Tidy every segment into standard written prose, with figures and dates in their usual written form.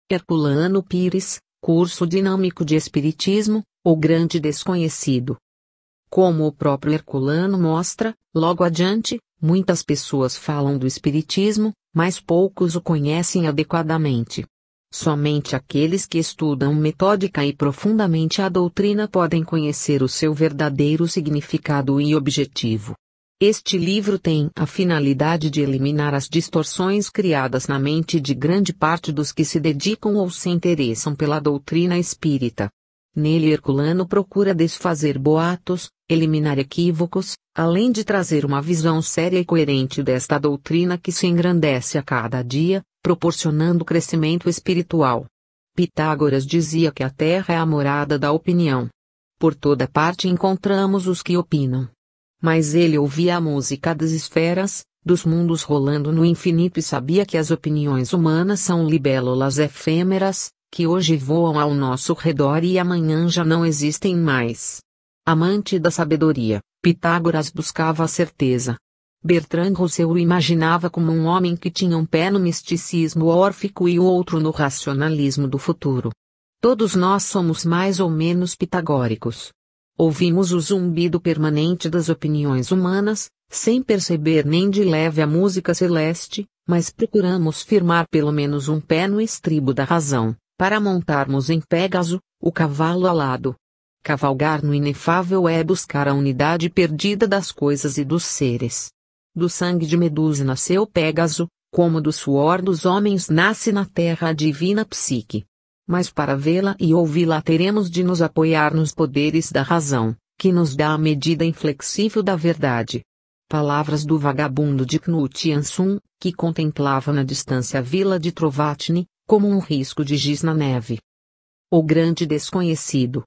Herculano Pires, Curso Dinâmico de Espiritismo, O Grande Desconhecido. Como o próprio Herculano mostra, logo adiante, muitas pessoas falam do Espiritismo, mas poucos o conhecem adequadamente. Somente aqueles que estudam metódica e profundamente a doutrina podem conhecer o seu verdadeiro significado e objetivo. Este livro tem a finalidade de eliminar as distorções criadas na mente de grande parte dos que se dedicam ou se interessam pela doutrina espírita. Nele Herculano procura desfazer boatos, eliminar equívocos, além de trazer uma visão séria e coerente desta doutrina que se engrandece a cada dia, proporcionando crescimento espiritual. Pitágoras dizia que a Terra é a morada da opinião. Por toda parte encontramos os que opinam. Mas ele ouvia a música das esferas, dos mundos rolando no infinito e sabia que as opiniões humanas são libélulas efêmeras, que hoje voam ao nosso redor e amanhã já não existem mais. Amante da sabedoria, Pitágoras buscava a certeza. Bertrand Russell o imaginava como um homem que tinha um pé no misticismo órfico e o outro no racionalismo do futuro. Todos nós somos mais ou menos pitagóricos. Ouvimos o zumbido permanente das opiniões humanas, sem perceber nem de leve a música celeste, mas procuramos firmar pelo menos um pé no estribo da razão, para montarmos em Pégaso, o cavalo alado. Cavalgar no inefável é buscar a unidade perdida das coisas e dos seres. Do sangue de Medusa nasceu Pégaso, como do suor dos homens nasce na terra a divina psique. Mas para vê-la e ouvi-la teremos de nos apoiar nos poderes da razão, que nos dá a medida inflexível da verdade. Palavras do vagabundo de Knut Jansson, que contemplava na distância a vila de Trovatni, como um risco de giz na neve. O Grande Desconhecido.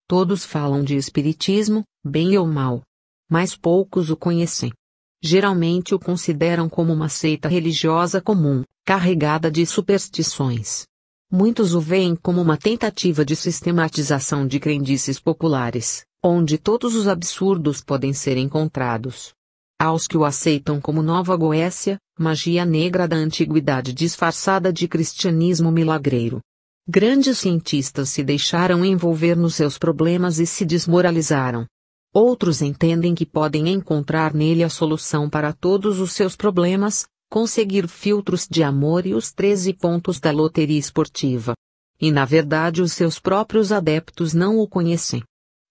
Todos falam de espiritismo, bem ou mal. Mas poucos o conhecem. Geralmente o consideram como uma seita religiosa comum, carregada de superstições. Muitos o veem como uma tentativa de sistematização de crendices populares, onde todos os absurdos podem ser encontrados. Aos que o aceitam como Nova Goécia, magia negra da antiguidade disfarçada de cristianismo milagreiro. Grandes cientistas se deixaram envolver nos seus problemas e se desmoralizaram. Outros entendem que podem encontrar nele a solução para todos os seus problemas, conseguir filtros de amor e os 13 pontos da loteria esportiva. E na verdade os seus próprios adeptos não o conhecem.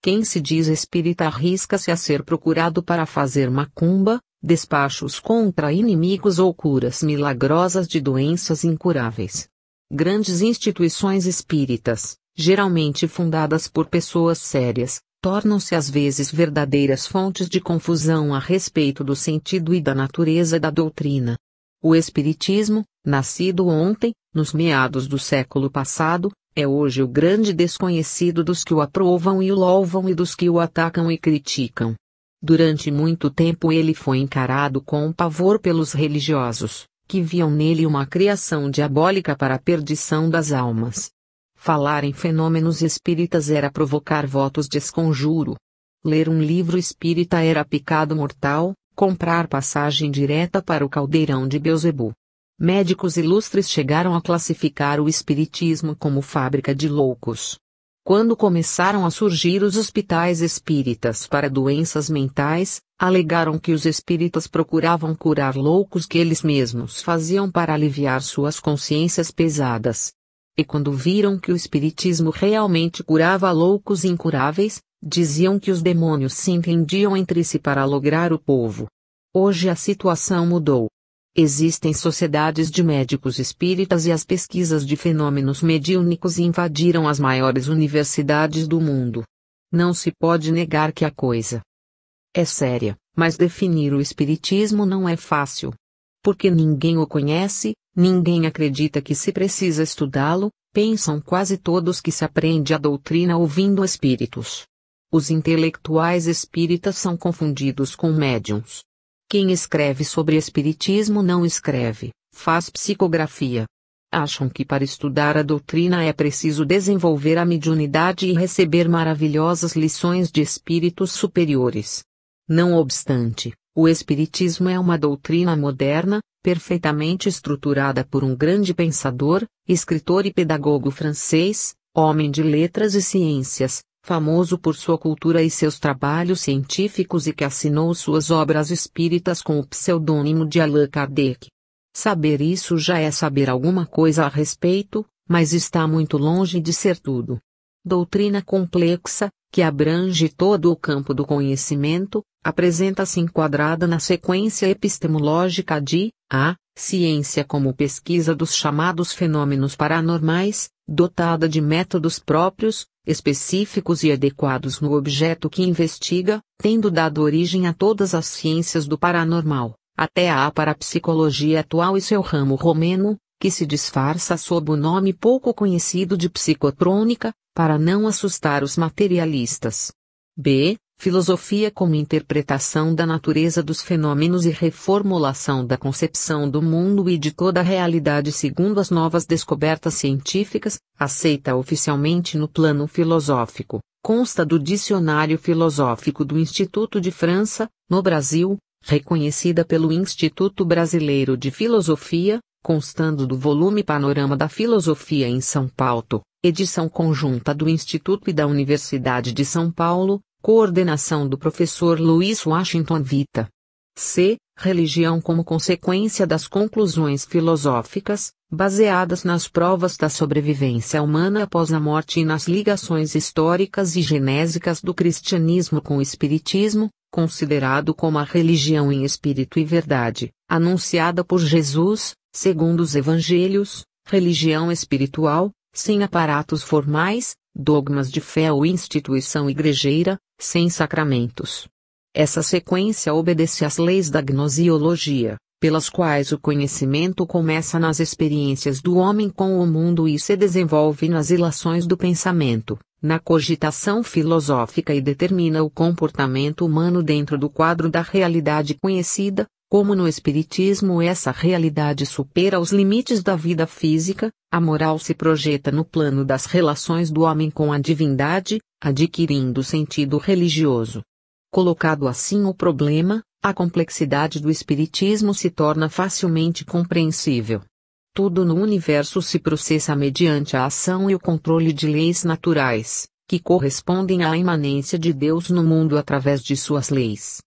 Quem se diz espírita arrisca-se a ser procurado para fazer macumba, despachos contra inimigos ou curas milagrosas de doenças incuráveis. Grandes instituições espíritas, geralmente fundadas por pessoas sérias, tornam-se às vezes verdadeiras fontes de confusão a respeito do sentido e da natureza da doutrina. O Espiritismo, nascido ontem, nos meados do século passado, é hoje o grande desconhecido dos que o aprovam e o louvam e dos que o atacam e criticam. Durante muito tempo ele foi encarado com pavor pelos religiosos, que viam nele uma criação diabólica para a perdição das almas. Falar em fenômenos espíritas era provocar votos de esconjuro. Ler um livro espírita era pecado mortal, comprar passagem direta para o caldeirão de Beelzebub. Médicos ilustres chegaram a classificar o espiritismo como fábrica de loucos. Quando começaram a surgir os hospitais espíritas para doenças mentais, alegaram que os espíritas procuravam curar loucos que eles mesmos faziam para aliviar suas consciências pesadas. E quando viram que o espiritismo realmente curava loucos incuráveis, diziam que os demônios se entendiam entre si para lograr o povo. Hoje a situação mudou. Existem sociedades de médicos espíritas e as pesquisas de fenômenos mediúnicos invadiram as maiores universidades do mundo. Não se pode negar que a coisa é séria, mas definir o espiritismo não é fácil. Porque ninguém o conhece, ninguém acredita que se precisa estudá-lo, pensam quase todos que se aprende a doutrina ouvindo espíritos. Os intelectuais espíritas são confundidos com médiuns. Quem escreve sobre espiritismo não escreve, faz psicografia. Acham que para estudar a doutrina é preciso desenvolver a mediunidade e receber maravilhosas lições de espíritos superiores. Não obstante, O Espiritismo é uma doutrina moderna, perfeitamente estruturada por um grande pensador, escritor e pedagogo francês, homem de letras e ciências, famoso por sua cultura e seus trabalhos científicos e que assinou suas obras espíritas com o pseudônimo de Allan Kardec. Saber isso já é saber alguma coisa a respeito, mas está muito longe de ser tudo. Doutrina complexa, que abrange todo o campo do conhecimento, apresenta-se enquadrada na sequência epistemológica de a ciência como pesquisa dos chamados fenômenos paranormais, dotada de métodos próprios, específicos e adequados no objeto que investiga, tendo dado origem a todas as ciências do paranormal, até a parapsicologia atual e seu ramo romeno, que se disfarça sob o nome pouco conhecido de psicotrônica, para não assustar os materialistas. B. Filosofia como interpretação da natureza dos fenômenos e reformulação da concepção do mundo e de toda a realidade segundo as novas descobertas científicas, aceita oficialmente no plano filosófico, consta do Dicionário Filosófico do Instituto de França, no Brasil, reconhecida pelo Instituto Brasileiro de Filosofia, constando do volume Panorama da Filosofia em São Paulo, edição conjunta do Instituto e da Universidade de São Paulo, coordenação do professor Luiz Washington Vita. C. Religião como consequência das conclusões filosóficas, baseadas nas provas da sobrevivência humana após a morte e nas ligações históricas e genésicas do cristianismo com o espiritismo, considerado como a religião em espírito e verdade, anunciada por Jesus, segundo os evangelhos, religião espiritual, sem aparatos formais, dogmas de fé ou instituição igrejeira, sem sacramentos. Essa sequência obedece às leis da gnoseologia, pelas quais o conhecimento começa nas experiências do homem com o mundo e se desenvolve nas ilações do pensamento, na cogitação filosófica e determina o comportamento humano dentro do quadro da realidade conhecida. Como no Espiritismo essa realidade supera os limites da vida física, a moral se projeta no plano das relações do homem com a divindade, adquirindo sentido religioso. Colocado assim o problema, a complexidade do Espiritismo se torna facilmente compreensível. Tudo no universo se processa mediante a ação e o controle de leis naturais, que correspondem à imanência de Deus no mundo através de suas leis.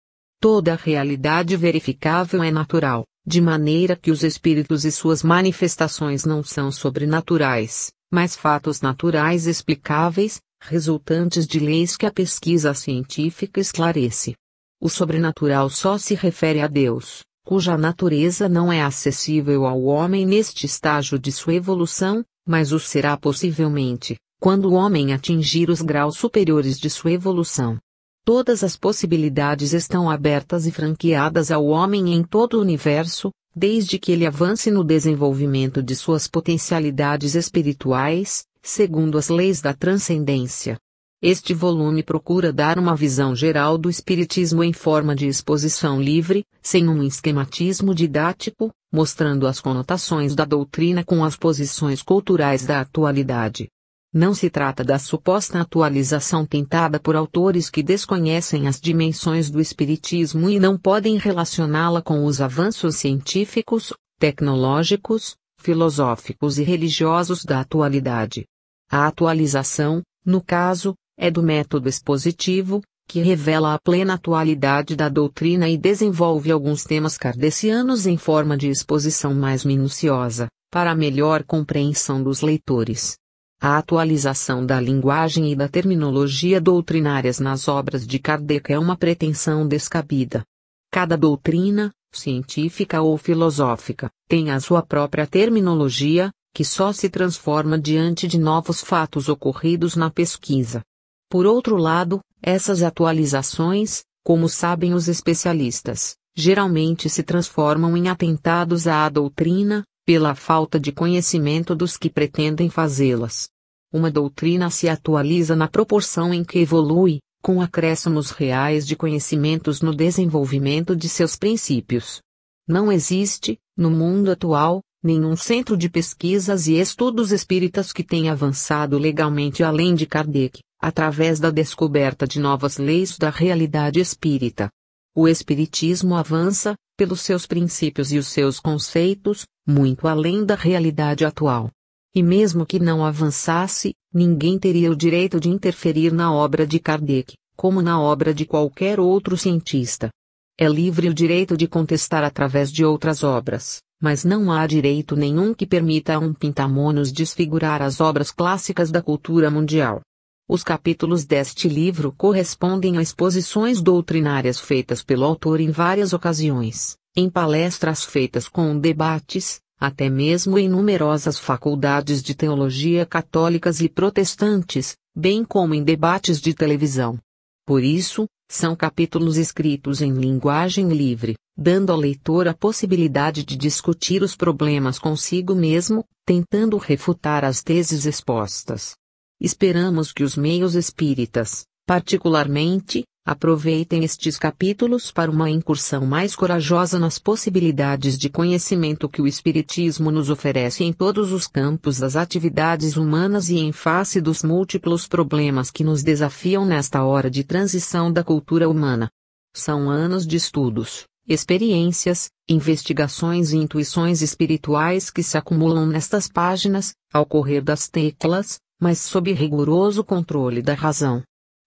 Toda a realidade verificável é natural, de maneira que os espíritos e suas manifestações não são sobrenaturais, mas fatos naturais explicáveis, resultantes de leis que a pesquisa científica esclarece. O sobrenatural só se refere a Deus, cuja natureza não é acessível ao homem neste estágio de sua evolução, mas o será possivelmente, quando o homem atingir os graus superiores de sua evolução. Todas as possibilidades estão abertas e franqueadas ao homem em todo o universo, desde que ele avance no desenvolvimento de suas potencialidades espirituais, segundo as leis da transcendência. Este volume procura dar uma visão geral do Espiritismo em forma de exposição livre, sem um esquematismo didático, mostrando as conotações da doutrina com as posições culturais da atualidade. Não se trata da suposta atualização tentada por autores que desconhecem as dimensões do Espiritismo e não podem relacioná-la com os avanços científicos, tecnológicos, filosóficos e religiosos da atualidade. A atualização, no caso, é do método expositivo, que revela a plena atualidade da doutrina e desenvolve alguns temas kardecianos em forma de exposição mais minuciosa, para a melhor compreensão dos leitores. A atualização da linguagem e da terminologia doutrinárias nas obras de Kardec é uma pretensão descabida. Cada doutrina, científica ou filosófica, tem a sua própria terminologia, que só se transforma diante de novos fatos ocorridos na pesquisa. Por outro lado, essas atualizações, como sabem os especialistas, geralmente se transformam em atentados à doutrina, pela falta de conhecimento dos que pretendem fazê-las. Uma doutrina se atualiza na proporção em que evolui, com acréscimos reais de conhecimentos no desenvolvimento de seus princípios. Não existe, no mundo atual, nenhum centro de pesquisas e estudos espíritas que tenha avançado legalmente além de Kardec, através da descoberta de novas leis da realidade espírita. O Espiritismo avança, pelos seus princípios e os seus conceitos, muito além da realidade atual. E mesmo que não avançasse, ninguém teria o direito de interferir na obra de Kardec, como na obra de qualquer outro cientista. É livre o direito de contestar através de outras obras, mas não há direito nenhum que permita a um pintamonos desfigurar as obras clássicas da cultura mundial. Os capítulos deste livro correspondem a exposições doutrinárias feitas pelo autor em várias ocasiões, em palestras feitas com debates, até mesmo em numerosas faculdades de teologia católicas e protestantes, bem como em debates de televisão. Por isso, são capítulos escritos em linguagem livre, dando ao leitor a possibilidade de discutir os problemas consigo mesmo, tentando refutar as teses expostas. Esperamos que os meios espíritas, particularmente, aproveitem estes capítulos para uma incursão mais corajosa nas possibilidades de conhecimento que o Espiritismo nos oferece em todos os campos das atividades humanas e em face dos múltiplos problemas que nos desafiam nesta hora de transição da cultura humana. São anos de estudos, experiências, investigações e intuições espirituais que se acumulam nestas páginas, ao correr das teclas, mas sob rigoroso controle da razão.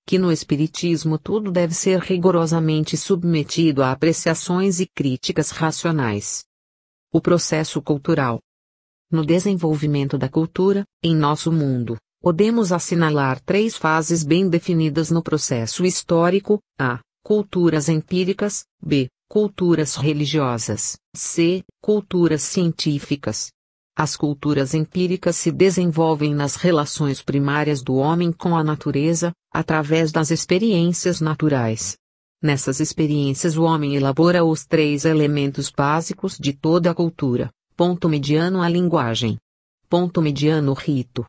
Que no Espiritismo tudo deve ser rigorosamente submetido a apreciações e críticas racionais. O processo cultural. No desenvolvimento da cultura, em nosso mundo, podemos assinalar 3 fases bem definidas no processo histórico: a. Culturas empíricas, b. Culturas religiosas, c. Culturas científicas. As culturas empíricas se desenvolvem nas relações primárias do homem com a natureza, através das experiências naturais. Nessas experiências o homem elabora os 3 elementos básicos de toda a cultura: ponto mediano a linguagem, ponto mediano o rito,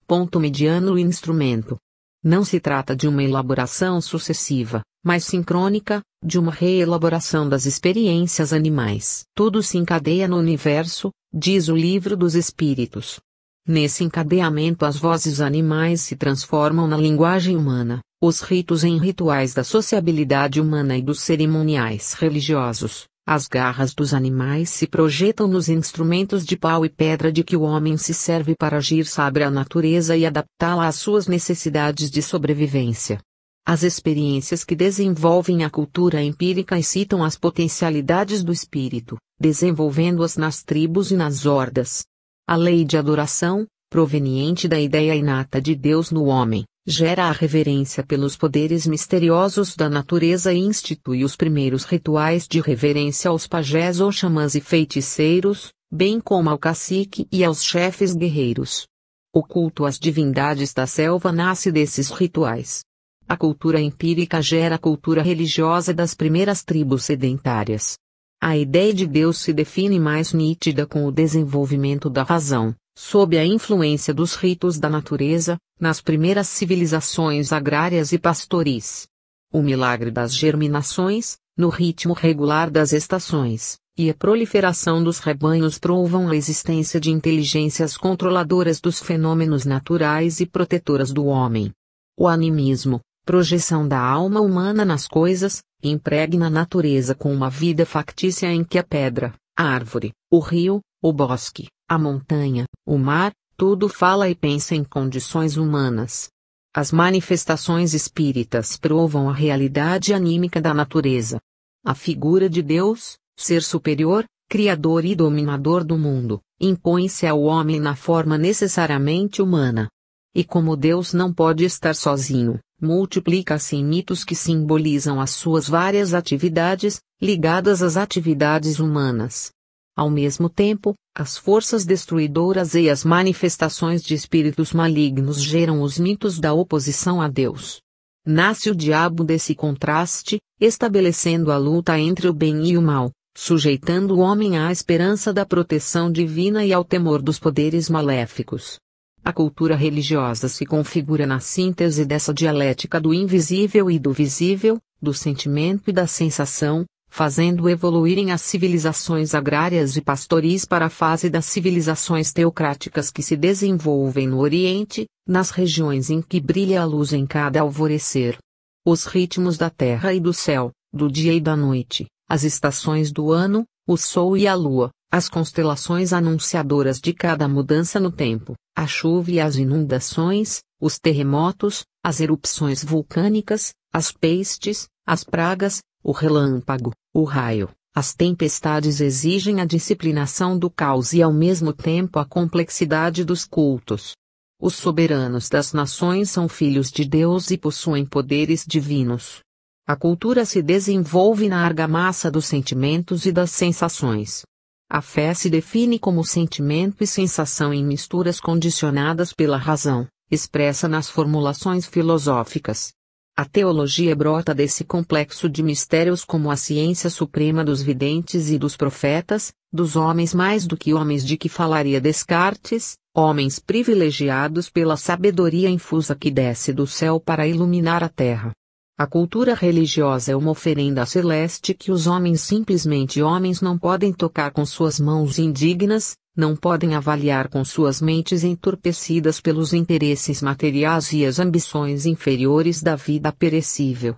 ponto mediano o instrumento. Não se trata de uma elaboração sucessiva, mas sincrônica, de uma reelaboração das experiências animais. Tudo se encadeia no universo, diz o Livro dos Espíritos. Nesse encadeamento as vozes animais se transformam na linguagem humana, os ritos em rituais da sociabilidade humana e dos cerimoniais religiosos, as garras dos animais se projetam nos instrumentos de pau e pedra de que o homem se serve para agir sobre a natureza e adaptá-la às suas necessidades de sobrevivência. As experiências que desenvolvem a cultura empírica excitam as potencialidades do espírito, desenvolvendo-as nas tribos e nas hordas. A lei de adoração, proveniente da ideia inata de Deus no homem, gera a reverência pelos poderes misteriosos da natureza e institui os primeiros rituais de reverência aos pajés ou xamãs e feiticeiros, bem como ao cacique e aos chefes guerreiros. O culto às divindades da selva nasce desses rituais. A cultura empírica gera a cultura religiosa das primeiras tribos sedentárias. A ideia de Deus se define mais nítida com o desenvolvimento da razão, sob a influência dos ritos da natureza, nas primeiras civilizações agrárias e pastoris. O milagre das germinações, no ritmo regular das estações, e a proliferação dos rebanhos provam a existência de inteligências controladoras dos fenômenos naturais e protetoras do homem. O animismo, projeção da alma humana nas coisas, impregna a natureza com uma vida factícia em que a pedra, a árvore, o rio, o bosque, a montanha, o mar, tudo fala e pensa em condições humanas. As manifestações espíritas provam a realidade anímica da natureza. A figura de Deus, ser superior, criador e dominador do mundo, impõe-se ao homem na forma necessariamente humana. E como Deus não pode estar sozinho, multiplica-se em mitos que simbolizam as suas várias atividades, ligadas às atividades humanas. Ao mesmo tempo, as forças destruidoras e as manifestações de espíritos malignos geram os mitos da oposição a Deus. Nasce o diabo desse contraste, estabelecendo a luta entre o bem e o mal, sujeitando o homem à esperança da proteção divina e ao temor dos poderes maléficos. A cultura religiosa se configura na síntese dessa dialética do invisível e do visível, do sentimento e da sensação, fazendo evoluírem as civilizações agrárias e pastoris para a fase das civilizações teocráticas que se desenvolvem no Oriente, nas regiões em que brilha a luz em cada alvorecer. Os ritmos da terra e do céu, do dia e da noite, as estações do ano, o sol e a lua, as constelações anunciadoras de cada mudança no tempo, a chuva e as inundações, os terremotos, as erupções vulcânicas, as pestes, as pragas, o relâmpago, o raio. As tempestades exigem a disciplinação do caos e ao mesmo tempo a complexidade dos cultos. Os soberanos das nações são filhos de Deus e possuem poderes divinos. A cultura se desenvolve na argamassa dos sentimentos e das sensações. A fé se define como sentimento e sensação em misturas condicionadas pela razão, expressa nas formulações filosóficas. A teologia brota desse complexo de mistérios como a ciência suprema dos videntes e dos profetas, dos homens mais do que homens de que falaria Descartes, homens privilegiados pela sabedoria infusa que desce do céu para iluminar a terra. A cultura religiosa é uma oferenda celeste que os homens simplesmente homens não podem tocar com suas mãos indignas, não podem avaliar com suas mentes entorpecidas pelos interesses materiais e as ambições inferiores da vida perecível.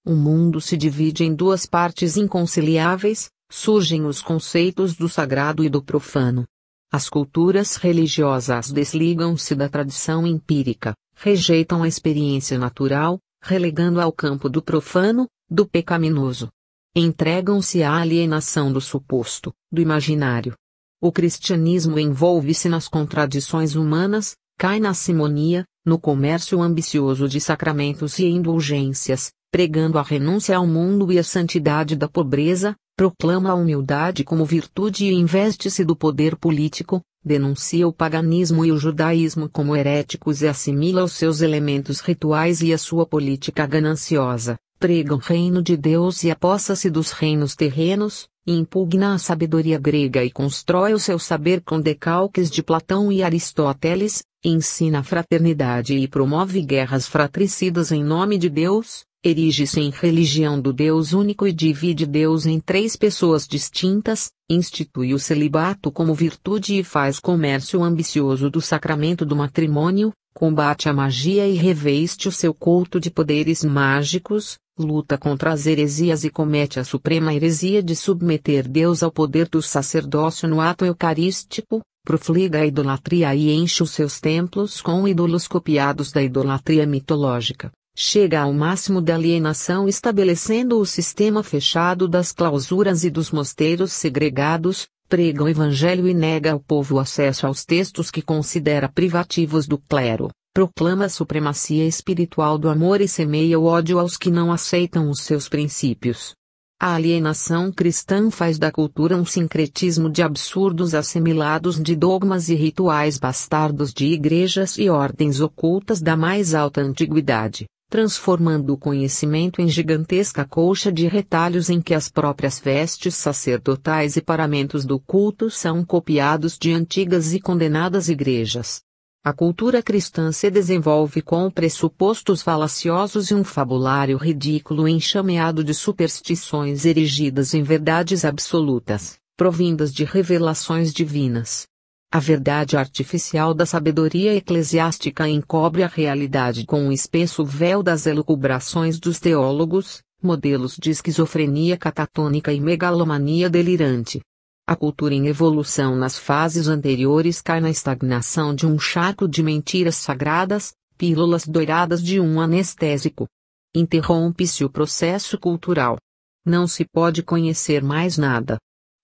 O mundo se divide em duas partes inconciliáveis, surgem os conceitos do sagrado e do profano. As culturas religiosas desligam-se da tradição empírica, rejeitam a experiência natural, relegando ao campo do profano, do pecaminoso. Entregam-se à alienação do suposto, do imaginário. O cristianismo envolve-se nas contradições humanas, cai na simonia, no comércio ambicioso de sacramentos e indulgências, pregando a renúncia ao mundo e a santidade da pobreza, proclama a humildade como virtude e investe-se do poder político, denuncia o paganismo e o judaísmo como heréticos e assimila os seus elementos rituais e a sua política gananciosa, prega o reino de Deus e apossa-se dos reinos terrenos, impugna a sabedoria grega e constrói o seu saber com decalques de Platão e Aristóteles, ensina a fraternidade e promove guerras fratricidas em nome de Deus, erige-se em religião do Deus único e divide Deus em três pessoas distintas, institui o celibato como virtude e faz comércio ambicioso do sacramento do matrimônio, combate a magia e reveste o seu culto de poderes mágicos, luta contra as heresias e comete a suprema heresia de submeter Deus ao poder do sacerdócio no ato eucarístico, profliga a idolatria e enche os seus templos com ídolos copiados da idolatria mitológica. Chega ao máximo da alienação estabelecendo o sistema fechado das clausuras e dos mosteiros segregados, prega o evangelho e nega ao povo acesso aos textos que considera privativos do clero, proclama a supremacia espiritual do amor e semeia o ódio aos que não aceitam os seus princípios. A alienação cristã faz da cultura um sincretismo de absurdos assimilados de dogmas e rituais bastardos de igrejas e ordens ocultas da mais alta antiguidade, transformando o conhecimento em gigantesca colcha de retalhos em que as próprias vestes sacerdotais e paramentos do culto são copiados de antigas e condenadas igrejas. A cultura cristã se desenvolve com pressupostos falaciosos e um fabulário ridículo enxameado de superstições erigidas em verdades absolutas, provindas de revelações divinas. A verdade artificial da sabedoria eclesiástica encobre a realidade com um espesso véu das elucubrações dos teólogos, modelos de esquizofrenia catatônica e megalomania delirante. A cultura em evolução nas fases anteriores cai na estagnação de um charco de mentiras sagradas, pílulas doiradas de um anestésico. Interrompe-se o processo cultural. Não se pode conhecer mais nada.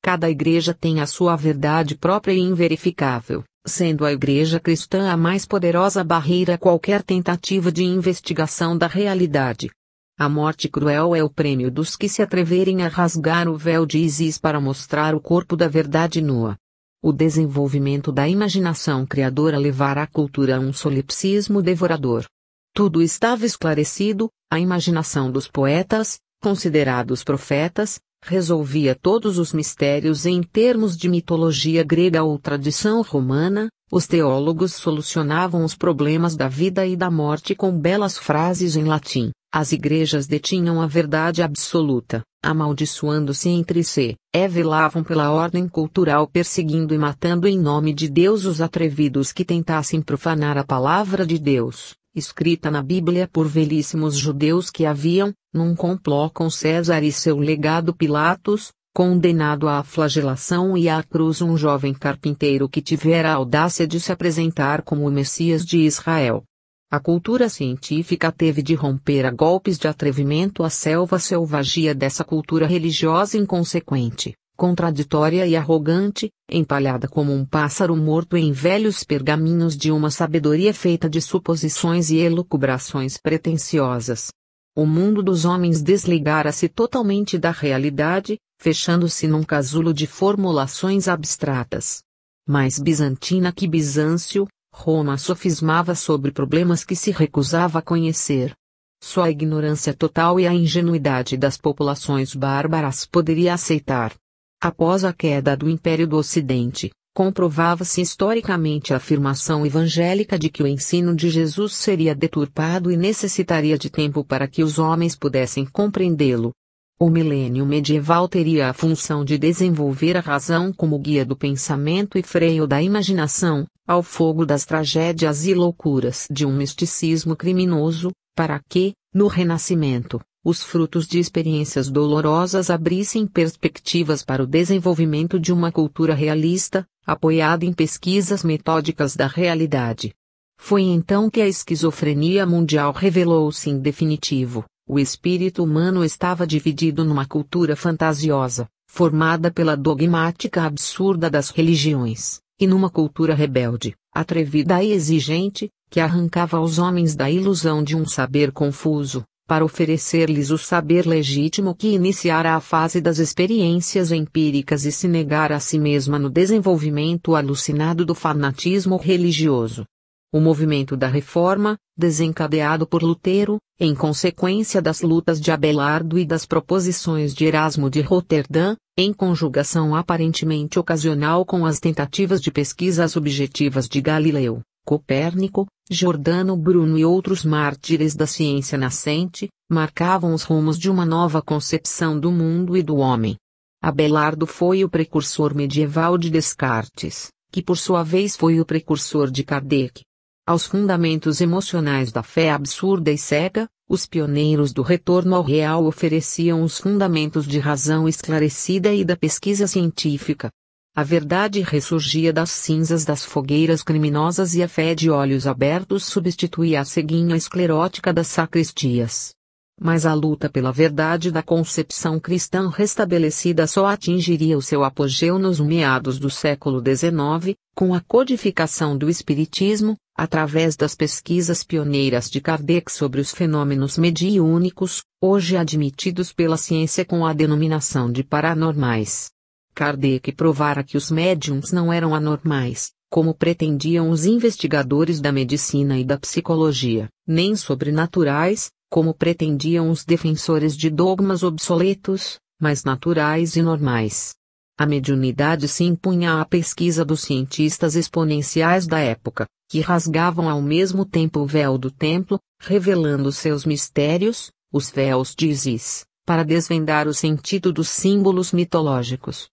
Cada igreja tem a sua verdade própria e inverificável, sendo a igreja cristã a mais poderosa barreira a qualquer tentativa de investigação da realidade. A morte cruel é o prêmio dos que se atreverem a rasgar o véu de Ísis para mostrar o corpo da verdade nua. O desenvolvimento da imaginação criadora levará a cultura a um solipsismo devorador. Tudo estava esclarecido, a imaginação dos poetas, considerados profetas, resolvia todos os mistérios em termos de mitologia grega ou tradição romana, os teólogos solucionavam os problemas da vida e da morte com belas frases em latim, as igrejas detinham a verdade absoluta, amaldiçoando-se entre si, velavam pela ordem cultural perseguindo e matando em nome de Deus os atrevidos que tentassem profanar a palavra de Deus, escrita na Bíblia por velhíssimos judeus que haviam, num complô com César e seu legado Pilatos, condenado à flagelação e à cruz um jovem carpinteiro que tivera a audácia de se apresentar como o Messias de Israel. A cultura científica teve de romper a golpes de atrevimento a selvagia dessa cultura religiosa inconsequente, contraditória e arrogante, empalhada como um pássaro morto em velhos pergaminhos de uma sabedoria feita de suposições e elucubrações pretensiosas. O mundo dos homens desligara-se totalmente da realidade, fechando-se num casulo de formulações abstratas. Mais bizantina que Bizâncio, Roma sofismava sobre problemas que se recusava a conhecer. Só a ignorância total e a ingenuidade das populações bárbaras poderia aceitar. Após a queda do Império do Ocidente, comprovava-se historicamente a afirmação evangélica de que o ensino de Jesus seria deturpado e necessitaria de tempo para que os homens pudessem compreendê-lo. O milênio medieval teria a função de desenvolver a razão como guia do pensamento e freio da imaginação, ao fogo das tragédias e loucuras de um misticismo criminoso, para que, no Renascimento, os frutos de experiências dolorosas abrissem perspectivas para o desenvolvimento de uma cultura realista, apoiada em pesquisas metódicas da realidade. Foi então que a esquizofrenia mundial revelou-se em definitivo. O espírito humano estava dividido numa cultura fantasiosa, formada pela dogmática absurda das religiões, e numa cultura rebelde, atrevida e exigente, que arrancava aos homens da ilusão de um saber confuso, para oferecer-lhes o saber legítimo que iniciara a fase das experiências empíricas e se negara a si mesma no desenvolvimento alucinado do fanatismo religioso. O movimento da Reforma, desencadeado por Lutero, em consequência das lutas de Abelardo e das proposições de Erasmo de Roterdã, em conjugação aparentemente ocasional com as tentativas de pesquisas objetivas de Galileu, Copérnico, Giordano Bruno e outros mártires da ciência nascente, marcavam os rumos de uma nova concepção do mundo e do homem. Abelardo foi o precursor medieval de Descartes, que por sua vez foi o precursor de Kardec. Aos fundamentos emocionais da fé absurda e cega, os pioneiros do retorno ao real ofereciam os fundamentos de razão esclarecida e da pesquisa científica. A verdade ressurgia das cinzas das fogueiras criminosas e a fé de olhos abertos substituía a ceguinha esclerótica das sacristias. Mas a luta pela verdade da concepção cristã restabelecida só atingiria o seu apogeu nos meados do século XIX, com a codificação do Espiritismo, através das pesquisas pioneiras de Kardec sobre os fenômenos mediúnicos, hoje admitidos pela ciência com a denominação de paranormais. Kardec provara que os médiums não eram anormais, como pretendiam os investigadores da medicina e da psicologia, nem sobrenaturais, como pretendiam os defensores de dogmas obsoletos, mas naturais e normais. A mediunidade se impunha à pesquisa dos cientistas exponenciais da época, que rasgavam ao mesmo tempo o véu do templo, revelando seus mistérios, os véus de Isis, para desvendar o sentido dos símbolos mitológicos.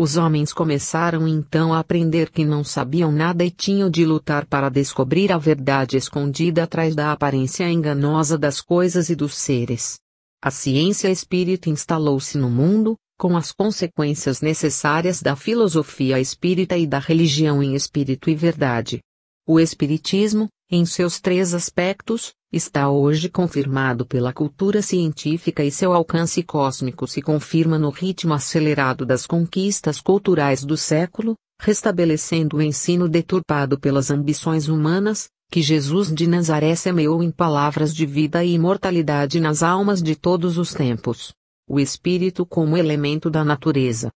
Os homens começaram então a aprender que não sabiam nada e tinham de lutar para descobrir a verdade escondida atrás da aparência enganosa das coisas e dos seres. A ciência espírita instalou-se no mundo, com as consequências necessárias da filosofia espírita e da religião em espírito e verdade. O espiritismo, em seus três aspectos, está hoje confirmado pela cultura científica e seu alcance cósmico se confirma no ritmo acelerado das conquistas culturais do século, restabelecendo o ensino deturpado pelas ambições humanas, que Jesus de Nazaré semeou em palavras de vida e imortalidade nas almas de todos os tempos. O espírito como elemento da natureza.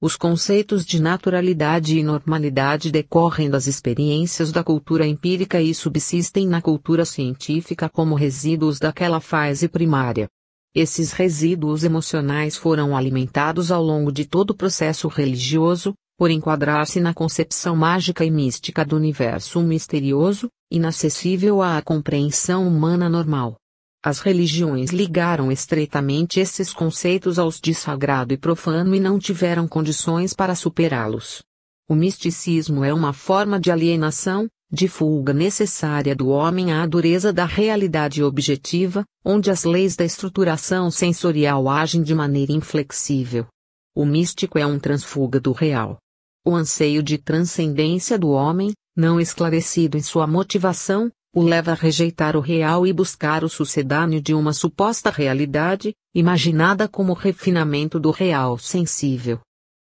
Os conceitos de naturalidade e normalidade decorrem das experiências da cultura empírica e subsistem na cultura científica como resíduos daquela fase primária. Esses resíduos emocionais foram alimentados ao longo de todo o processo religioso, por enquadrar-se na concepção mágica e mística do universo misterioso, inacessível à compreensão humana normal. As religiões ligaram estreitamente esses conceitos aos de sagrado e profano e não tiveram condições para superá-los. O misticismo é uma forma de alienação, de fuga necessária do homem à dureza da realidade objetiva, onde as leis da estruturação sensorial agem de maneira inflexível. O místico é um transfuga do real. O anseio de transcendência do homem, não esclarecido em sua motivação, o leva a rejeitar o real e buscar o sucedâneo de uma suposta realidade, imaginada como refinamento do real sensível.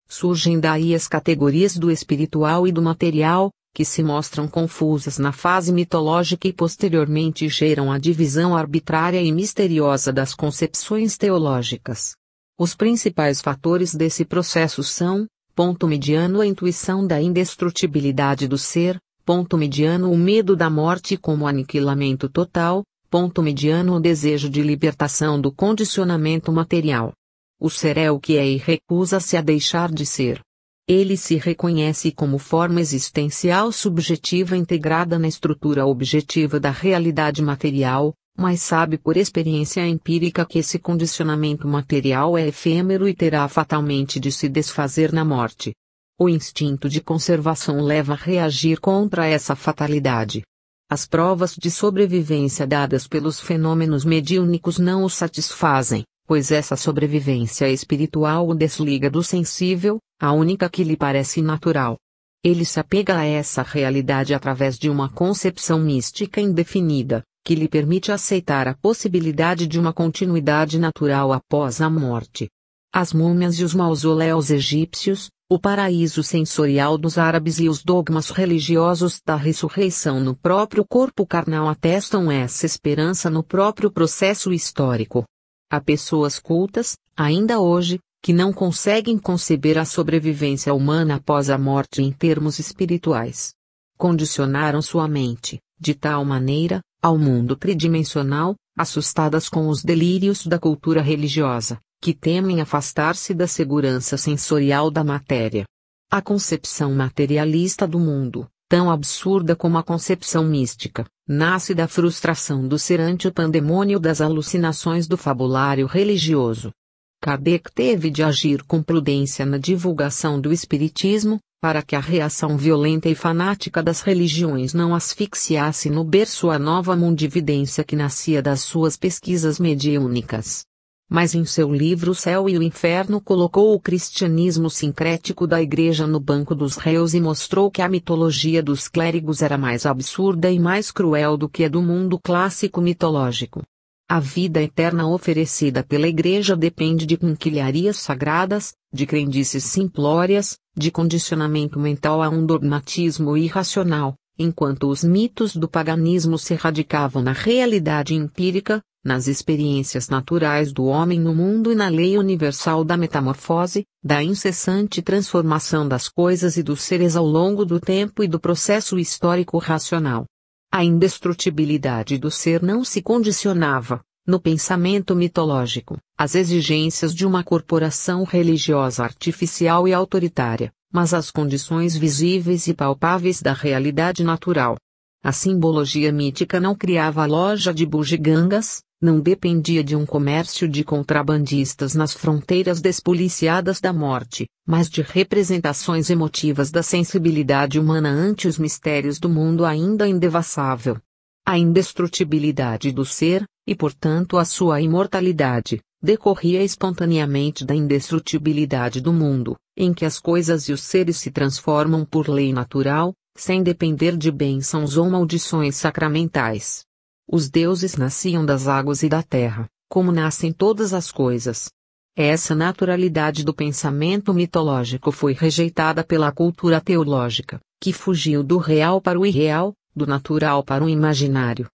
Surgem daí as categorias do espiritual e do material, que se mostram confusas na fase mitológica e posteriormente geram a divisão arbitrária e misteriosa das concepções teológicas. Os principais fatores desse processo são: ponto mediano, a intuição da indestrutibilidade do ser; ponto mediano, o medo da morte como aniquilamento total; ponto mediano, o desejo de libertação do condicionamento material. O ser é o que é e recusa-se a deixar de ser. Ele se reconhece como forma existencial subjetiva integrada na estrutura objetiva da realidade material, mas sabe por experiência empírica que esse condicionamento material é efêmero e terá fatalmente de se desfazer na morte. O instinto de conservação leva a reagir contra essa fatalidade. As provas de sobrevivência dadas pelos fenômenos mediúnicos não o satisfazem, pois essa sobrevivência espiritual o desliga do sensível, a única que lhe parece natural. Ele se apega a essa realidade através de uma concepção mística indefinida, que lhe permite aceitar a possibilidade de uma continuidade natural após a morte. As múmias e os mausoléus egípcios, o paraíso sensorial dos árabes e os dogmas religiosos da ressurreição no próprio corpo carnal atestam essa esperança no próprio processo histórico. Há pessoas cultas, ainda hoje, que não conseguem conceber a sobrevivência humana após a morte em termos espirituais. Condicionaram sua mente, de tal maneira, ao mundo tridimensional, assustadas com os delírios da cultura religiosa, que temem afastar-se da segurança sensorial da matéria. A concepção materialista do mundo, tão absurda como a concepção mística, nasce da frustração do ser ante o pandemônio das alucinações do fabulário religioso. Kardec teve de agir com prudência na divulgação do espiritismo, para que a reação violenta e fanática das religiões não asfixiasse no berço a nova mundividência que nascia das suas pesquisas mediúnicas. Mas em seu livro O Céu e o Inferno colocou o cristianismo sincrético da Igreja no banco dos réus e mostrou que a mitologia dos clérigos era mais absurda e mais cruel do que a do mundo clássico mitológico. A vida eterna oferecida pela Igreja depende de quinquilharias sagradas, de crendices simplórias, de condicionamento mental a um dogmatismo irracional, enquanto os mitos do paganismo se radicavam na realidade empírica, nas experiências naturais do homem no mundo e na lei universal da metamorfose, da incessante transformação das coisas e dos seres ao longo do tempo e do processo histórico racional. A indestrutibilidade do ser não se condicionava, no pensamento mitológico, às exigências de uma corporação religiosa artificial e autoritária, mas às condições visíveis e palpáveis da realidade natural. A simbologia mítica não criava a loja de bugigangas, não dependia de um comércio de contrabandistas nas fronteiras despoliciadas da morte, mas de representações emotivas da sensibilidade humana ante os mistérios do mundo ainda indevassável. A indestrutibilidade do ser, e portanto a sua imortalidade, decorria espontaneamente da indestrutibilidade do mundo, em que as coisas e os seres se transformam por lei natural, sem depender de bênçãos ou maldições sacramentais. Os deuses nasciam das águas e da terra, como nascem todas as coisas. Essa naturalidade do pensamento mitológico foi rejeitada pela cultura teológica, que fugiu do real para o irreal, do natural para o imaginário.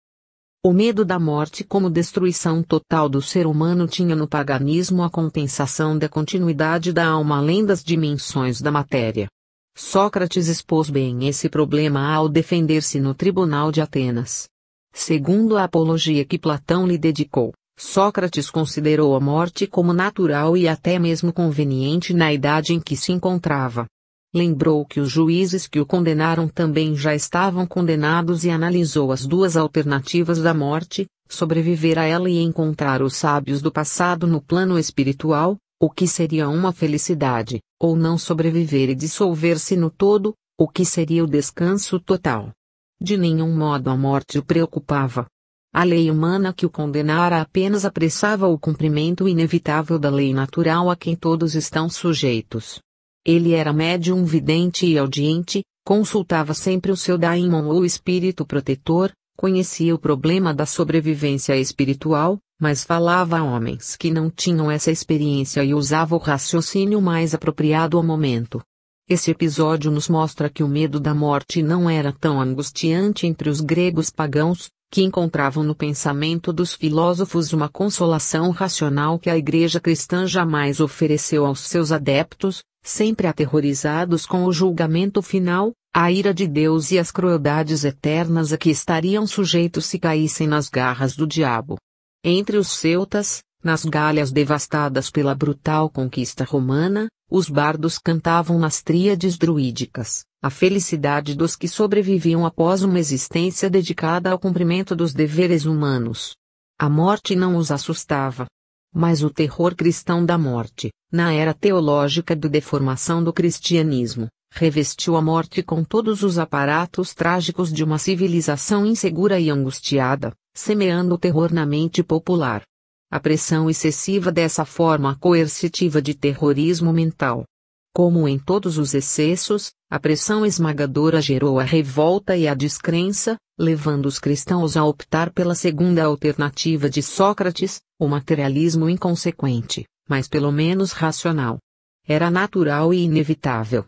O medo da morte como destruição total do ser humano tinha no paganismo a compensação da continuidade da alma além das dimensões da matéria. Sócrates expôs bem esse problema ao defender-se no Tribunal de Atenas. Segundo a apologia que Platão lhe dedicou, Sócrates considerou a morte como natural e até mesmo conveniente na idade em que se encontrava. Lembrou que os juízes que o condenaram também já estavam condenados e analisou as duas alternativas da morte: sobreviver a ela e encontrar os sábios do passado no plano espiritual, o que seria uma felicidade, ou não sobreviver e dissolver-se no todo, o que seria o descanso total. de nenhum modo a morte o preocupava. A lei humana que o condenara apenas apressava o cumprimento inevitável da lei natural a quem todos estão sujeitos. Ele era médium vidente e audiente, consultava sempre o seu daimon ou espírito protetor, conhecia o problema da sobrevivência espiritual, mas falava a homens que não tinham essa experiência e usava o raciocínio mais apropriado ao momento. Esse episódio nos mostra que o medo da morte não era tão angustiante entre os gregos pagãos, que encontravam no pensamento dos filósofos uma consolação racional que a Igreja cristã jamais ofereceu aos seus adeptos, sempre aterrorizados com o julgamento final, a ira de Deus e as crueldades eternas a que estariam sujeitos se caíssem nas garras do diabo. Entre os celtas, nas Gálias devastadas pela brutal conquista romana, os bardos cantavam nas tríades druídicas, a felicidade dos que sobreviviam após uma existência dedicada ao cumprimento dos deveres humanos. A morte não os assustava. Mas o terror cristão da morte, na era teológica de deformação do cristianismo, revestiu a morte com todos os aparatos trágicos de uma civilização insegura e angustiada, semeando o terror na mente popular. A pressão excessiva dessa forma coercitiva de terrorismo mental. Como em todos os excessos, a pressão esmagadora gerou a revolta e a descrença, levando os cristãos a optar pela segunda alternativa de Sócrates, o materialismo inconsequente, mas pelo menos racional. Era natural e inevitável.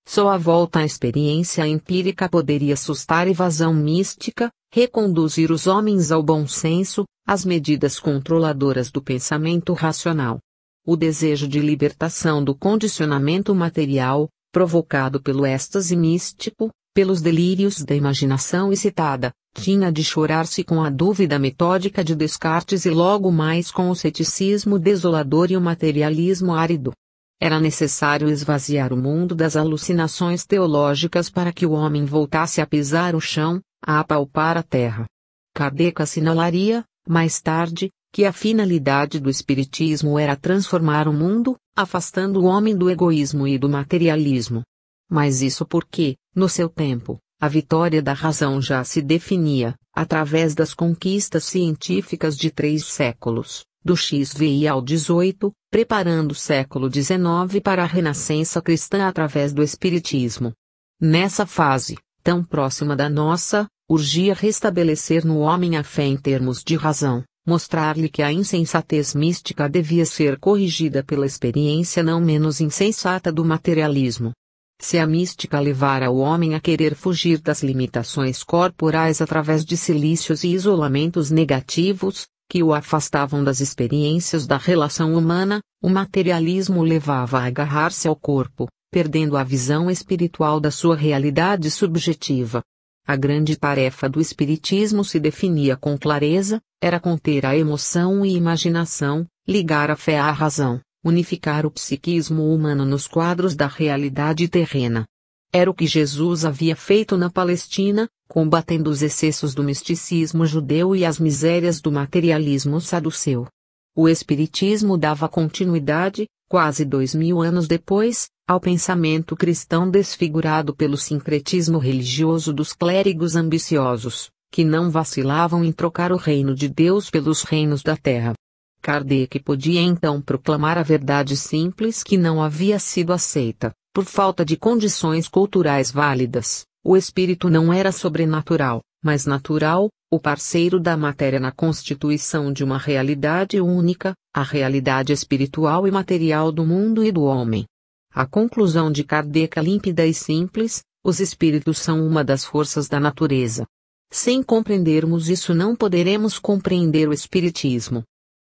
Só a volta à experiência empírica poderia sustar a evasão mística, reconduzir os homens ao bom senso, às medidas controladoras do pensamento racional. O desejo de libertação do condicionamento material, provocado pelo êxtase místico, pelos delírios da imaginação excitada, tinha de chorar-se com a dúvida metódica de Descartes e logo mais com o ceticismo desolador e o materialismo árido. Era necessário esvaziar o mundo das alucinações teológicas para que o homem voltasse a pisar o chão, a apalpar a terra. Kardec assinalaria, mais tarde, que a finalidade do espiritismo era transformar o mundo, afastando o homem do egoísmo e do materialismo. Mas isso porque, no seu tempo, a vitória da razão já se definia, através das conquistas científicas de 3 séculos, do XVI ao XVIII, preparando o século XIX para a renascença cristã através do espiritismo. Nessa fase, tão próxima da nossa, urgia restabelecer no homem a fé em termos de razão, mostrar-lhe que a insensatez mística devia ser corrigida pela experiência não menos insensata do materialismo. Se a mística levara o homem a querer fugir das limitações corporais através de silícios e isolamentos negativos, que o afastavam das experiências da relação humana, o materialismo o levava a agarrar-se ao corpo, perdendo a visão espiritual da sua realidade subjetiva. A grande tarefa do espiritismo se definia com clareza, era conter a emoção e imaginação, ligar a fé à razão, unificar o psiquismo humano nos quadros da realidade terrena. Era o que Jesus havia feito na Palestina, combatendo os excessos do misticismo judeu e as misérias do materialismo saduceu. O espiritismo dava continuidade, quase 2000 anos depois, ao pensamento cristão desfigurado pelo sincretismo religioso dos clérigos ambiciosos, que não vacilavam em trocar o reino de Deus pelos reinos da terra. Kardec podia então proclamar a verdade simples que não havia sido aceita, por falta de condições culturais válidas. O espírito não era sobrenatural, mas natural, o parceiro da matéria na constituição de uma realidade única, a realidade espiritual e material do mundo e do homem. A conclusão de Kardec é límpida e simples: os espíritos são uma das forças da natureza. Sem compreendermos isso, não poderemos compreender o espiritismo.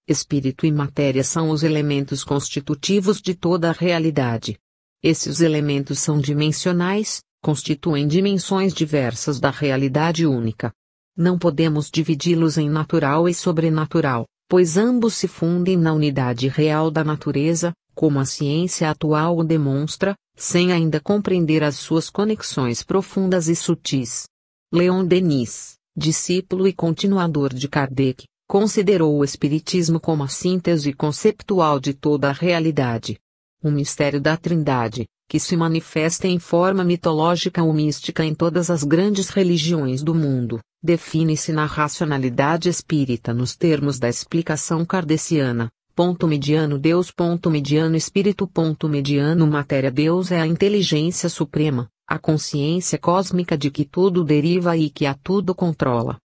Espírito e matéria são os elementos constitutivos de toda a realidade. Esses elementos são dimensionais, constituem dimensões diversas da realidade única. Não podemos dividi-los em natural e sobrenatural, pois ambos se fundem na unidade real da natureza, como a ciência atual o demonstra, sem ainda compreender as suas conexões profundas e sutis. Leon Denis, discípulo e continuador de Kardec, considerou o espiritismo como a síntese conceptual de toda a realidade. um mistério da Trindade, que se manifesta em forma mitológica ou mística em todas as grandes religiões do mundo, define-se na racionalidade espírita nos termos da explicação kardeciana. Ponto mediano Deus. Ponto mediano Espírito. Ponto mediano Matéria. Deus é a inteligência suprema, a consciência cósmica de que tudo deriva e que a tudo controla.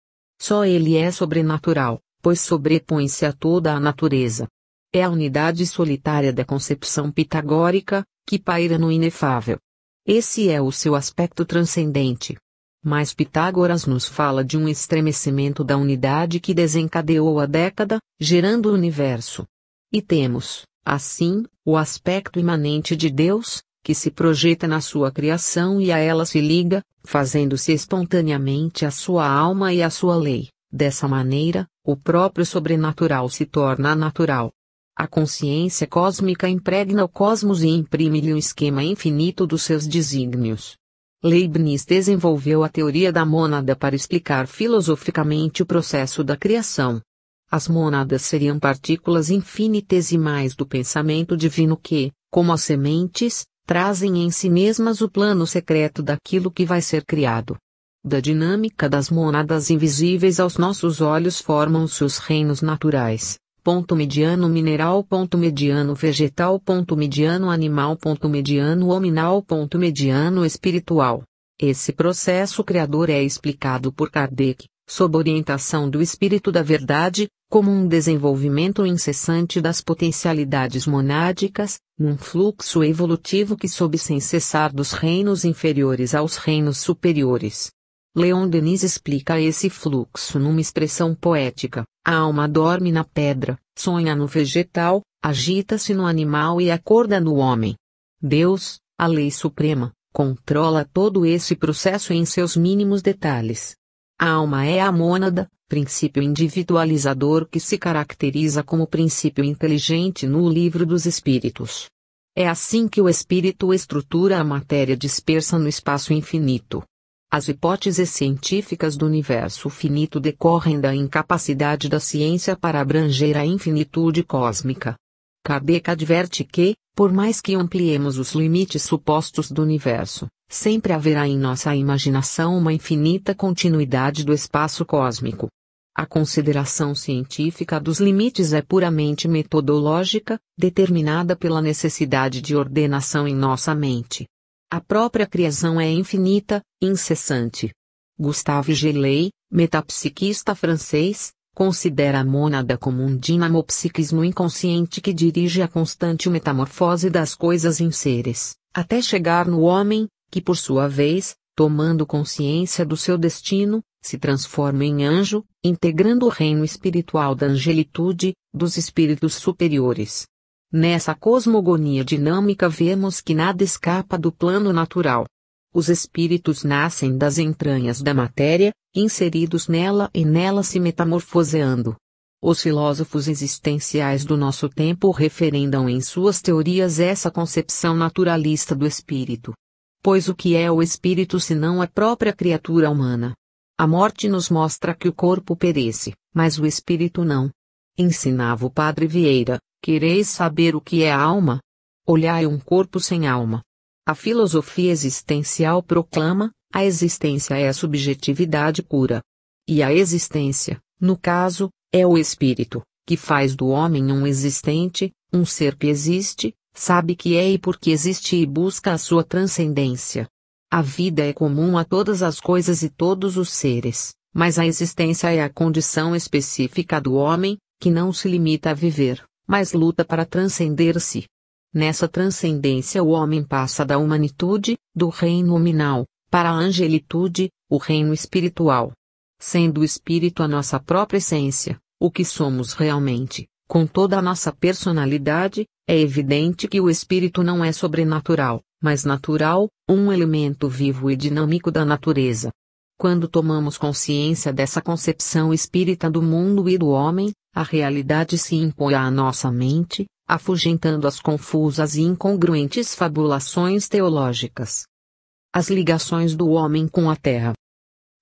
Só ele é sobrenatural, pois sobrepõe-se a toda a natureza. É a unidade solitária da concepção pitagórica, que paira no inefável. Esse é o seu aspecto transcendente. Mas Pitágoras nos fala de um estremecimento da unidade que desencadeou a década, gerando o universo. E temos, assim, o aspecto imanente de Deus, que se projeta na sua criação e a ela se liga, fazendo-se espontaneamente a sua alma e a sua lei. Dessa maneira, o próprio sobrenatural se torna natural. A consciência cósmica impregna o cosmos e imprime-lhe um esquema infinito dos seus desígnios. Leibniz desenvolveu a teoria da mônada para explicar filosoficamente o processo da criação. As mônadas seriam partículas infinitesimais do pensamento divino que, como as sementes, trazem em si mesmas o plano secreto daquilo que vai ser criado. Da dinâmica das mônadas invisíveis aos nossos olhos formam-se os reinos naturais. Ponto mediano mineral. Ponto mediano vegetal. Ponto mediano animal. Ponto mediano hominal. Ponto mediano espiritual. Esse processo criador é explicado por Kardec, sob orientação do Espírito da Verdade, como um desenvolvimento incessante das potencialidades monádicas, num fluxo evolutivo que sobe sem cessar dos reinos inferiores aos reinos superiores. Leon Denis explica esse fluxo numa expressão poética: a alma dorme na pedra, sonha no vegetal, agita-se no animal e acorda no homem. Deus, a lei suprema, controla todo esse processo em seus mínimos detalhes. A alma é a mônada, princípio individualizador que se caracteriza como princípio inteligente no Livro dos Espíritos. É assim que o espírito estrutura a matéria dispersa no espaço infinito. As hipóteses científicas do universo finito decorrem da incapacidade da ciência para abranger a infinitude cósmica. Kardec adverte que, por mais que ampliemos os limites supostos do universo, sempre haverá em nossa imaginação uma infinita continuidade do espaço cósmico. A consideração científica dos limites é puramente metodológica, determinada pela necessidade de ordenação em nossa mente. A própria criação é infinita, incessante. Gustave Geley, metapsiquista francês, considera a mônada como um dinamopsiquismo inconsciente que dirige a constante metamorfose das coisas em seres, até chegar no homem, que por sua vez, tomando consciência do seu destino, se transforma em anjo, integrando o reino espiritual da angelitude, dos espíritos superiores. Nessa cosmogonia dinâmica vemos que nada escapa do plano natural. Os espíritos nascem das entranhas da matéria, inseridos nela e nela se metamorfoseando. Os filósofos existenciais do nosso tempo referendam em suas teorias essa concepção naturalista do espírito. Pois o que é o espírito senão a própria criatura humana? A morte nos mostra que o corpo perece, mas o espírito não. Ensinava o padre Vieira: quereis saber o que é a alma? Olhai um corpo sem alma. A filosofia existencial proclama: a existência é a subjetividade pura. E a existência, no caso, é o espírito, que faz do homem um existente, um ser que existe, sabe que é e por que existe e busca a sua transcendência. A vida é comum a todas as coisas e todos os seres, mas a existência é a condição específica do homem, que não se limita a viver, mas luta para transcender-se. Nessa transcendência o homem passa da humanitude, do reino nominal, para a angelitude, o reino espiritual. Sendo o espírito a nossa própria essência, o que somos realmente, com toda a nossa personalidade, é evidente que o espírito não é sobrenatural, mas natural, um elemento vivo e dinâmico da natureza. Quando tomamos consciência dessa concepção espírita do mundo e do homem, a realidade se impõe à nossa mente, afugentando as confusas e incongruentes fabulações teológicas. As ligações do homem com a terra.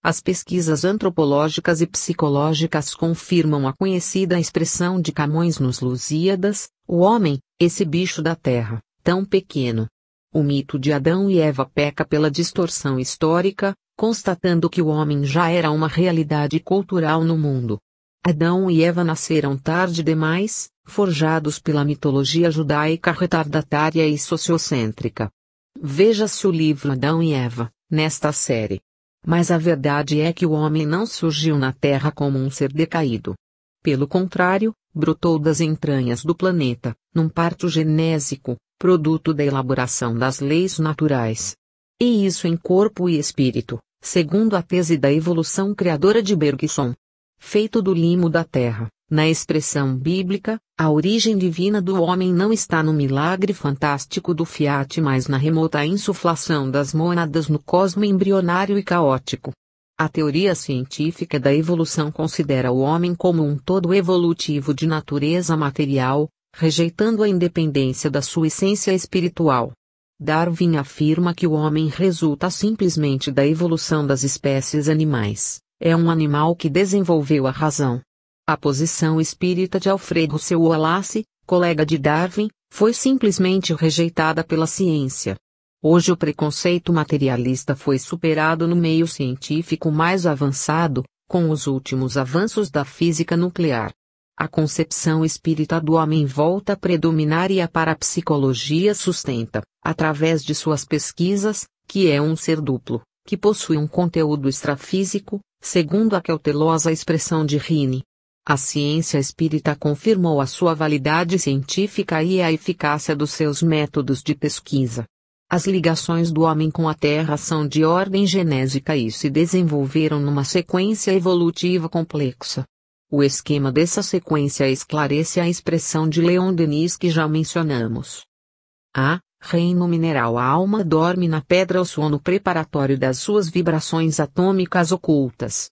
As pesquisas antropológicas e psicológicas confirmam a conhecida expressão de Camões nos Lusíadas: o homem, esse bicho da terra, tão pequeno. O mito de Adão e Eva peca pela distorção histórica, constatando que o homem já era uma realidade cultural no mundo. Adão e Eva nasceram tarde demais, forjados pela mitologia judaica retardatária e sociocêntrica. Veja-se o livro Adão e Eva, nesta série. Mas a verdade é que o homem não surgiu na Terra como um ser decaído. Pelo contrário, brotou das entranhas do planeta, num parto genésico, produto da elaboração das leis naturais. E isso em corpo e espírito, segundo a tese da evolução criadora de Bergson. Feito do limo da terra, na expressão bíblica, a origem divina do homem não está no milagre fantástico do fiat, mas na remota insuflação das mônadas no cosmo embrionário e caótico. A teoria científica da evolução considera o homem como um todo evolutivo de natureza material, rejeitando a independência da sua essência espiritual. Darwin afirma que o homem resulta simplesmente da evolução das espécies animais. É um animal que desenvolveu a razão. A posição espírita de Alfred Russel Wallace, colega de Darwin, foi simplesmente rejeitada pela ciência. Hoje o preconceito materialista foi superado no meio científico mais avançado, com os últimos avanços da física nuclear. A concepção espírita do homem volta a predominar e a parapsicologia sustenta, através de suas pesquisas, que é um ser duplo, que possui um conteúdo extrafísico, segundo a cautelosa expressão de Rini. A ciência espírita confirmou a sua validade científica e a eficácia dos seus métodos de pesquisa. As ligações do homem com a Terra são de ordem genésica e se desenvolveram numa sequência evolutiva complexa. O esquema dessa sequência esclarece a expressão de Leon Denis que já mencionamos. A. Reino mineral. A alma dorme na pedra, o sono preparatório das suas vibrações atômicas ocultas.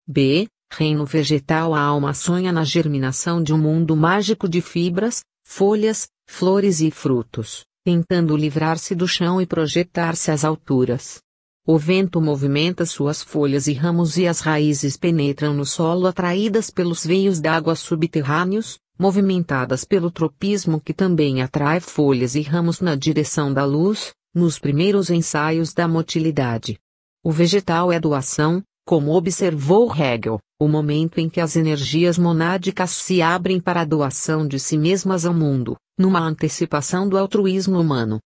B. Reino vegetal. A alma sonha na germinação de um mundo mágico de fibras, folhas, flores e frutos, tentando livrar-se do chão e projetar-se às alturas. O vento movimenta suas folhas e ramos e as raízes penetram no solo atraídas pelos veios d'água subterrâneos, movimentadas pelo tropismo que também atrai folhas e ramos na direção da luz, nos primeiros ensaios da motilidade. O vegetal é doação, como observou Hegel, o momento em que as energias monádicas se abrem para a doação de si mesmas ao mundo, numa antecipação do altruísmo humano.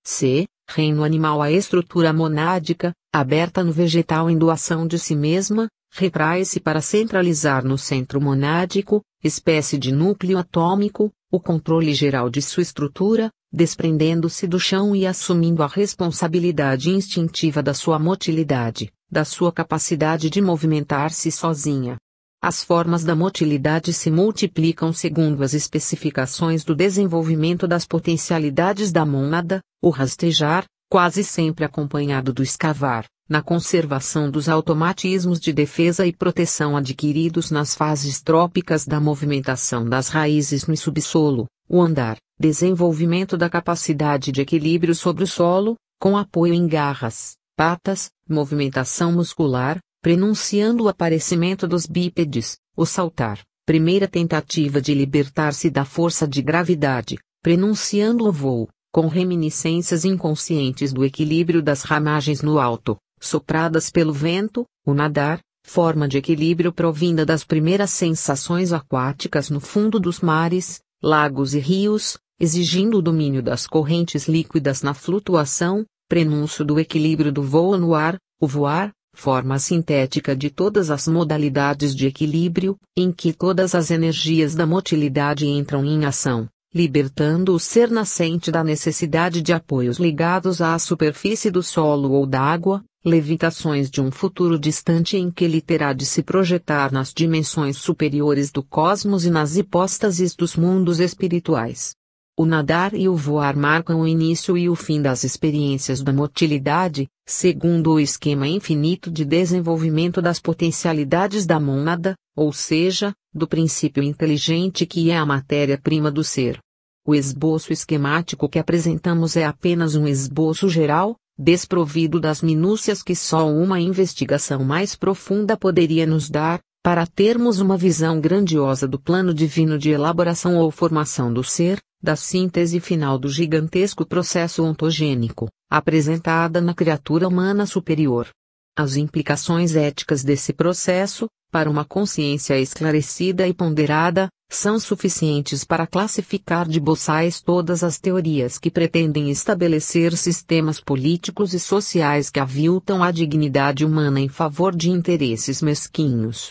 C. Reino animal. A estrutura monádica, aberta no vegetal em doação de si mesma, retrai-se para centralizar no centro monádico, espécie de núcleo atômico, o controle geral de sua estrutura, desprendendo-se do chão e assumindo a responsabilidade instintiva da sua motilidade, da sua capacidade de movimentar-se sozinha. As formas da motilidade se multiplicam segundo as especificações do desenvolvimento das potencialidades da mônada, o rastejar, quase sempre acompanhado do escavar, na conservação dos automatismos de defesa e proteção adquiridos nas fases trópicas da movimentação das raízes no subsolo, o andar, desenvolvimento da capacidade de equilíbrio sobre o solo, com apoio em garras, patas, movimentação muscular, prenunciando o aparecimento dos bípedes, o saltar, primeira tentativa de libertar-se da força de gravidade, prenunciando o voo, com reminiscências inconscientes do equilíbrio das ramagens no alto, sopradas pelo vento, o nadar, forma de equilíbrio provinda das primeiras sensações aquáticas no fundo dos mares, lagos e rios, exigindo o domínio das correntes líquidas na flutuação, prenúncio do equilíbrio do voo no ar, o voar, forma sintética de todas as modalidades de equilíbrio, em que todas as energias da motilidade entram em ação, libertando o ser nascente da necessidade de apoios ligados à superfície do solo ou da água, levitações de um futuro distante em que ele terá de se projetar nas dimensões superiores do cosmos e nas hipóstases dos mundos espirituais. O nadar e o voar marcam o início e o fim das experiências da motilidade, segundo o esquema infinito de desenvolvimento das potencialidades da mônada, ou seja, do princípio inteligente que é a matéria-prima do ser. O esboço esquemático que apresentamos é apenas um esboço geral, desprovido das minúcias que só uma investigação mais profunda poderia nos dar, Para termos uma visão grandiosa do plano divino de elaboração ou formação do ser, da síntese final do gigantesco processo ontogênico, apresentada na criatura humana superior. As implicações éticas desse processo, para uma consciência esclarecida e ponderada, são suficientes para classificar de boçais todas as teorias que pretendem estabelecer sistemas políticos e sociais que aviltam a dignidade humana em favor de interesses mesquinhos.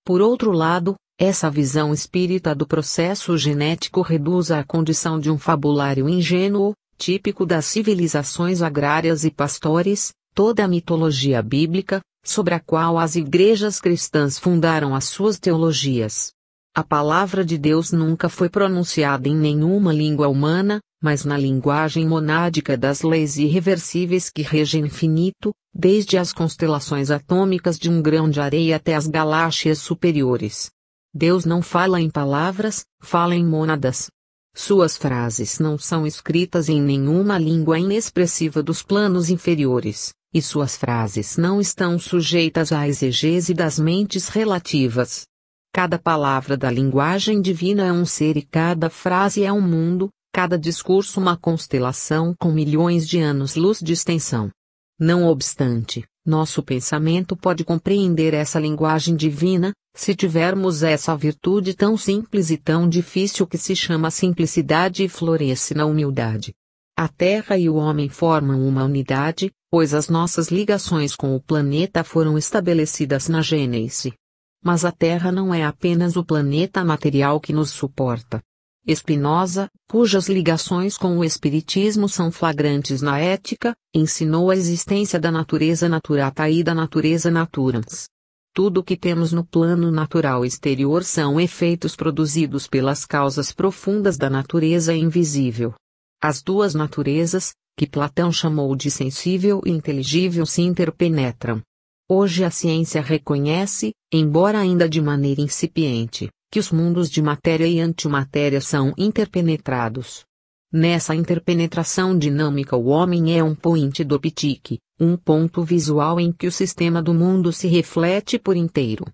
Por outro lado, essa visão espírita do processo genético reduz à condição de um fabulário ingênuo, típico das civilizações agrárias e pastores, toda a mitologia bíblica, sobre a qual as igrejas cristãs fundaram as suas teologias. A palavra de Deus nunca foi pronunciada em nenhuma língua humana, mas na linguagem monádica das leis irreversíveis que regem o infinito, desde as constelações atômicas de um grão de areia até as galáxias superiores. Deus não fala em palavras, fala em mônadas. Suas frases não são escritas em nenhuma língua inexpressiva dos planos inferiores, e suas frases não estão sujeitas à exegese das mentes relativas. Cada palavra da linguagem divina é um ser e cada frase é um mundo, cada discurso uma constelação com milhões de anos-luz de extensão. Não obstante, nosso pensamento pode compreender essa linguagem divina, se tivermos essa virtude tão simples e tão difícil que se chama simplicidade e floresce na humildade. A Terra e o homem formam uma unidade, pois as nossas ligações com o planeta foram estabelecidas na Gênese. Mas a Terra não é apenas o planeta material que nos suporta. Spinoza, cujas ligações com o Espiritismo são flagrantes na ética, ensinou a existência da natureza naturata e da natureza naturans. Tudo o que temos no plano natural exterior são efeitos produzidos pelas causas profundas da natureza invisível. As duas naturezas, que Platão chamou de sensível e inteligível, se interpenetram. Hoje a ciência reconhece, embora ainda de maneira incipiente, que os mundos de matéria e antimatéria são interpenetrados. Nessa interpenetração dinâmica o homem é um point d'optique, um ponto visual em que o sistema do mundo se reflete por inteiro.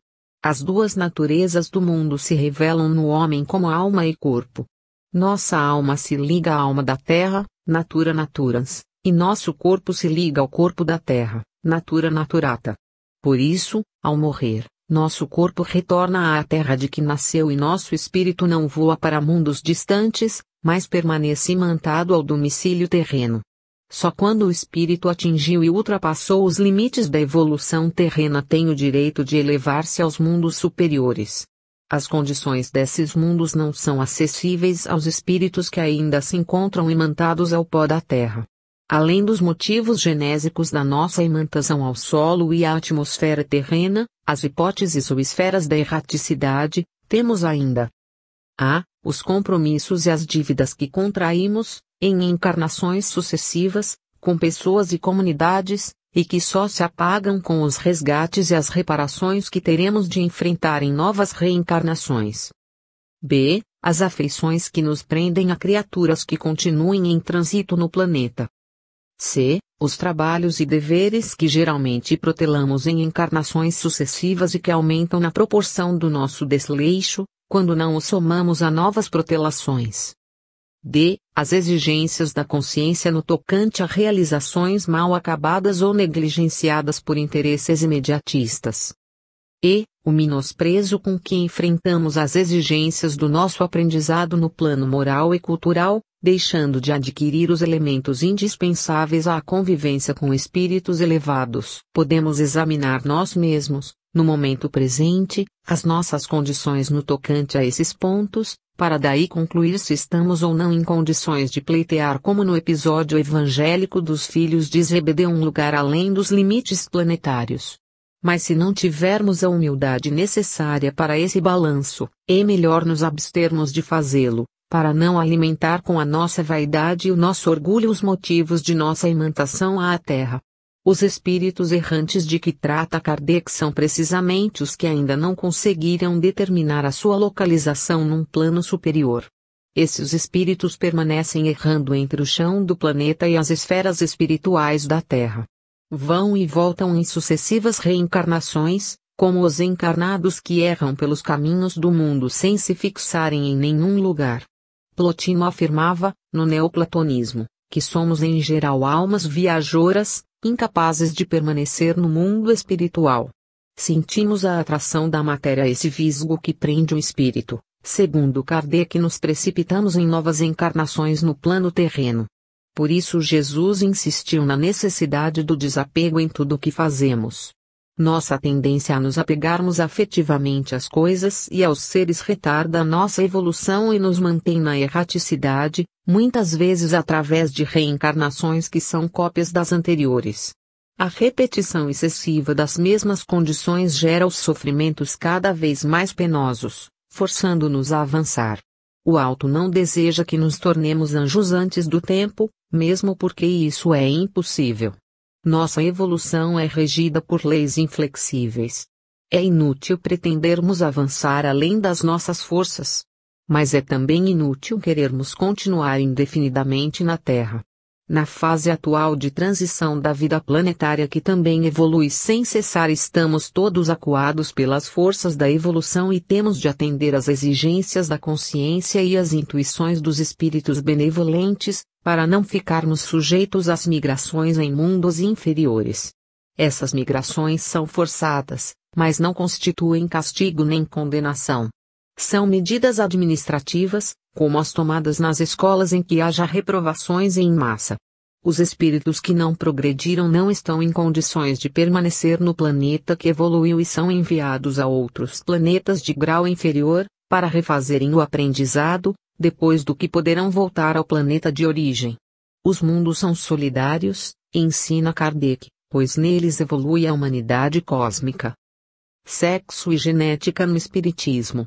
As duas naturezas do mundo se revelam no homem como alma e corpo. Nossa alma se liga à alma da terra, natura naturans, e nosso corpo se liga ao corpo da terra, natura naturata. Por isso, ao morrer, nosso corpo retorna à terra de que nasceu e nosso espírito não voa para mundos distantes, mas permanece imantado ao domicílio terreno. Só quando o espírito atingiu e ultrapassou os limites da evolução terrena tem o direito de elevar-se aos mundos superiores. As condições desses mundos não são acessíveis aos espíritos que ainda se encontram imantados ao pó da terra. Além dos motivos genésicos da nossa imantação ao solo e à atmosfera terrena, as hipóteses ou esferas da erraticidade, temos ainda os compromissos e as dívidas que contraímos, em encarnações sucessivas, com pessoas e comunidades, e que só se apagam com os resgates e as reparações que teremos de enfrentar em novas reencarnações. B. As afeições que nos prendem a criaturas que continuem em trânsito no planeta. C. Os trabalhos e deveres que geralmente protelamos em encarnações sucessivas e que aumentam na proporção do nosso desleixo, quando não os somamos a novas protelações. D. As exigências da consciência no tocante a realizações mal acabadas ou negligenciadas por interesses imediatistas. E. O menosprezo com que enfrentamos as exigências do nosso aprendizado no plano moral e cultural, deixando de adquirir os elementos indispensáveis à convivência com espíritos elevados. Podemos examinar nós mesmos, no momento presente, as nossas condições no tocante a esses pontos, para daí concluir se estamos ou não em condições de pleitear como no episódio evangélico dos filhos de Zebedeu um lugar além dos limites planetários. Mas se não tivermos a humildade necessária para esse balanço, é melhor nos abstermos de fazê-lo, para não alimentar com a nossa vaidade e o nosso orgulho os motivos de nossa imantação à Terra. Os espíritos errantes de que trata Kardec são precisamente os que ainda não conseguiram determinar a sua localização num plano superior. Esses espíritos permanecem errando entre o chão do planeta e as esferas espirituais da Terra. Vão e voltam em sucessivas reencarnações, como os encarnados que erram pelos caminhos do mundo sem se fixarem em nenhum lugar. Plotino afirmava, no neoplatonismo, que somos em geral almas viajoras, incapazes de permanecer no mundo espiritual. Sentimos a atração da matéria, esse visgo que prende o espírito. Segundo Kardec, nos precipitamos em novas encarnações no plano terreno. Por isso Jesus insistiu na necessidade do desapego em tudo o que fazemos. Nossa tendência a nos apegarmos afetivamente às coisas e aos seres retarda a nossa evolução e nos mantém na erraticidade, muitas vezes através de reencarnações que são cópias das anteriores. A repetição excessiva das mesmas condições gera os sofrimentos cada vez mais penosos, forçando-nos a avançar. O alto não deseja que nos tornemos anjos antes do tempo, mesmo porque isso é impossível. Nossa evolução é regida por leis inflexíveis. É inútil pretendermos avançar além das nossas forças. Mas é também inútil querermos continuar indefinidamente na Terra. Na fase atual de transição da vida planetária, que também evolui sem cessar, estamos todos acuados pelas forças da evolução e temos de atender às exigências da consciência e às intuições dos espíritos benevolentes, para não ficarmos sujeitos às migrações em mundos inferiores. Essas migrações são forçadas, mas não constituem castigo nem condenação. São medidas administrativas, como as tomadas nas escolas em que haja reprovações em massa. Os espíritos que não progrediram não estão em condições de permanecer no planeta que evoluiu e são enviados a outros planetas de grau inferior, para refazerem o aprendizado, depois do que poderão voltar ao planeta de origem. Os mundos são solidários, ensina Kardec, pois neles evolui a humanidade cósmica. Sexo e genética no Espiritismo.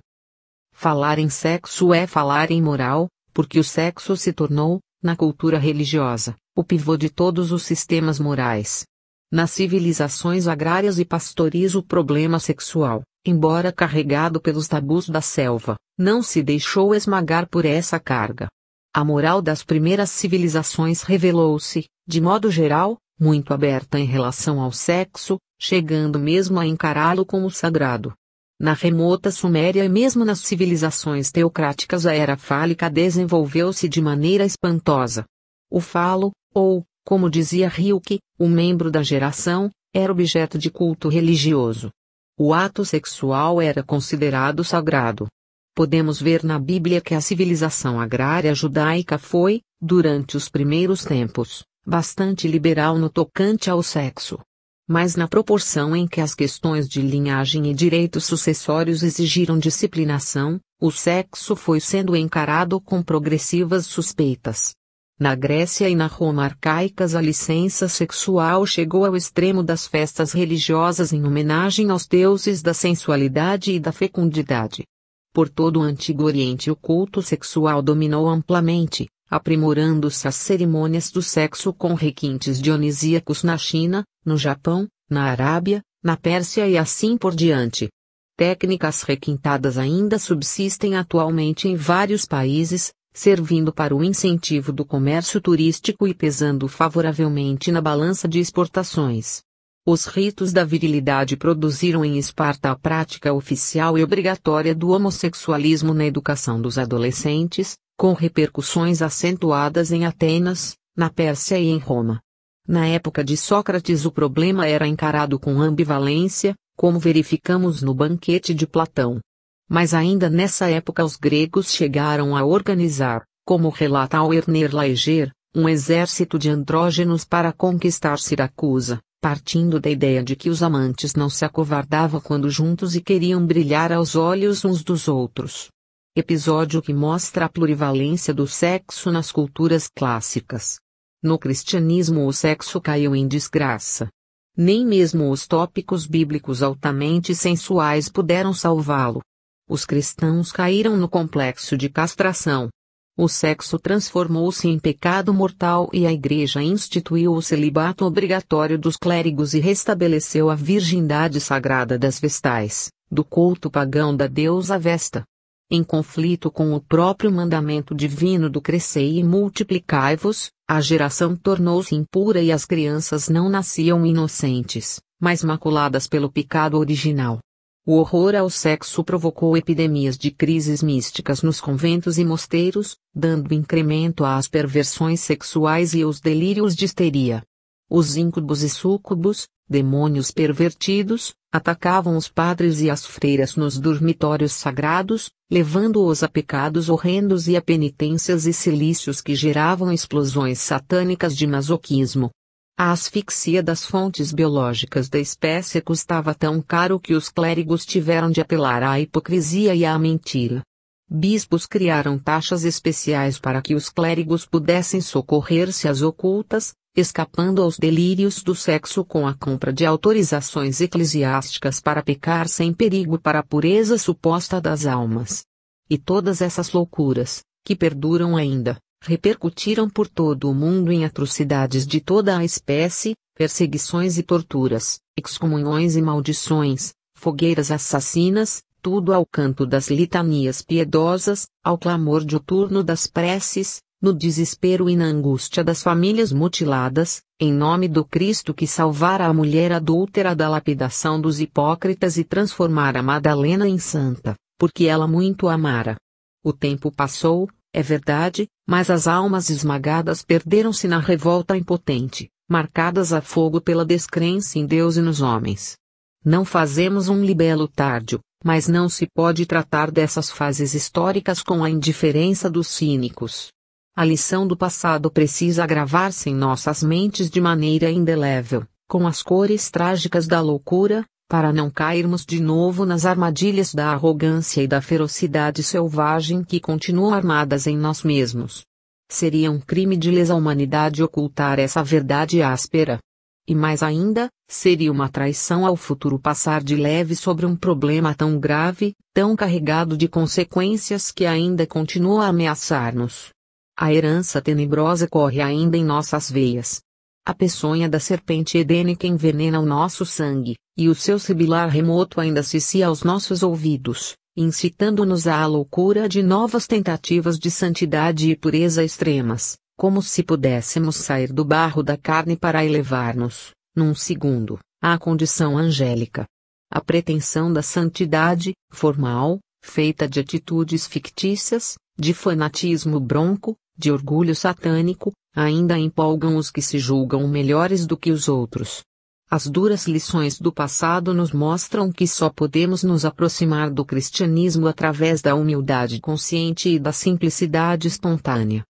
Falar em sexo é falar em moral, porque o sexo se tornou, na cultura religiosa, o pivô de todos os sistemas morais. Nas civilizações agrárias e pastoris, o problema sexual, embora carregado pelos tabus da selva, não se deixou esmagar por essa carga. A moral das primeiras civilizações revelou-se, de modo geral, muito aberta em relação ao sexo, chegando mesmo a encará-lo como sagrado. Na remota Suméria e mesmo nas civilizações teocráticas, a era fálica desenvolveu-se de maneira espantosa. O falo, ou, como dizia Rilke, o membro da geração, era objeto de culto religioso. O ato sexual era considerado sagrado. Podemos ver na Bíblia que a civilização agrária judaica foi, durante os primeiros tempos, bastante liberal no tocante ao sexo. Mas na proporção em que as questões de linhagem e direitos sucessórios exigiram disciplinação, o sexo foi sendo encarado com progressivas suspeitas. Na Grécia e na Roma arcaicas, a licença sexual chegou ao extremo das festas religiosas em homenagem aos deuses da sensualidade e da fecundidade. Por todo o Antigo Oriente o culto sexual dominou amplamente, aprimorando-se as cerimônias do sexo com requintes dionisíacos na China, no Japão, na Arábia, na Pérsia e assim por diante. Técnicas requintadas ainda subsistem atualmente em vários países, servindo para o incentivo do comércio turístico e pesando favoravelmente na balança de exportações. Os ritos da virilidade produziram em Esparta a prática oficial e obrigatória do homossexualismo na educação dos adolescentes, com repercussões acentuadas em Atenas, na Pérsia e em Roma. Na época de Sócrates o problema era encarado com ambivalência, como verificamos no banquete de Platão. Mas ainda nessa época os gregos chegaram a organizar, como relata Werner Laeger, um exército de andrógenos para conquistar Siracusa, partindo da ideia de que os amantes não se acovardavam quando juntos e queriam brilhar aos olhos uns dos outros. Episódio que mostra a plurivalência do sexo nas culturas clássicas. No cristianismo o sexo caiu em desgraça. Nem mesmo os tópicos bíblicos altamente sensuais puderam salvá-lo. Os cristãos caíram no complexo de castração. O sexo transformou-se em pecado mortal e a Igreja instituiu o celibato obrigatório dos clérigos e restabeleceu a virgindade sagrada das vestais, do culto pagão da deusa Vesta. Em conflito com o próprio mandamento divino do crescei e multiplicai-vos, a geração tornou-se impura e as crianças não nasciam inocentes, mas maculadas pelo pecado original. O horror ao sexo provocou epidemias de crises místicas nos conventos e mosteiros, dando incremento às perversões sexuais e aos delírios de histeria. Os íncubos e súcubos, demônios pervertidos, atacavam os padres e as freiras nos dormitórios sagrados, levando-os a pecados horrendos e a penitências e cilícios que geravam explosões satânicas de masoquismo. A asfixia das fontes biológicas da espécie custava tão caro que os clérigos tiveram de apelar à hipocrisia e à mentira. Bispos criaram taxas especiais para que os clérigos pudessem socorrer-se às ocultas, escapando aos delírios do sexo com a compra de autorizações eclesiásticas para pecar sem perigo para a pureza suposta das almas. E todas essas loucuras, que perduram ainda, repercutiram por todo o mundo em atrocidades de toda a espécie, perseguições e torturas, excomunhões e maldições, fogueiras assassinas, tudo ao canto das litanias piedosas, ao clamor diuturno das preces, no desespero e na angústia das famílias mutiladas, em nome do Cristo que salvara a mulher adúltera da lapidação dos hipócritas e transformara Madalena em santa, porque ela muito amara. O tempo passou, é verdade, mas as almas esmagadas perderam-se na revolta impotente, marcadas a fogo pela descrença em Deus e nos homens. Não fazemos um libelo tardio, mas não se pode tratar dessas fases históricas com a indiferença dos cínicos. A lição do passado precisa gravar-se em nossas mentes de maneira indelével, com as cores trágicas da loucura, para não cairmos de novo nas armadilhas da arrogância e da ferocidade selvagem que continuam armadas em nós mesmos. Seria um crime de lesa humanidade ocultar essa verdade áspera. E mais ainda, seria uma traição ao futuro passar de leve sobre um problema tão grave, tão carregado de consequências que ainda continua a ameaçar-nos. A herança tenebrosa corre ainda em nossas veias. A peçonha da serpente edênica envenena o nosso sangue, e o seu sibilar remoto ainda cicia aos nossos ouvidos, incitando-nos à loucura de novas tentativas de santidade e pureza extremas, como se pudéssemos sair do barro da carne para elevar-nos, num segundo, à condição angélica. A pretensão da santidade, formal, feita de atitudes fictícias, de fanatismo bronco, de orgulho satânico, ainda empolgam os que se julgam melhores do que os outros. As duras lições do passado nos mostram que só podemos nos aproximar do cristianismo através da humildade consciente e da simplicidade espontânea.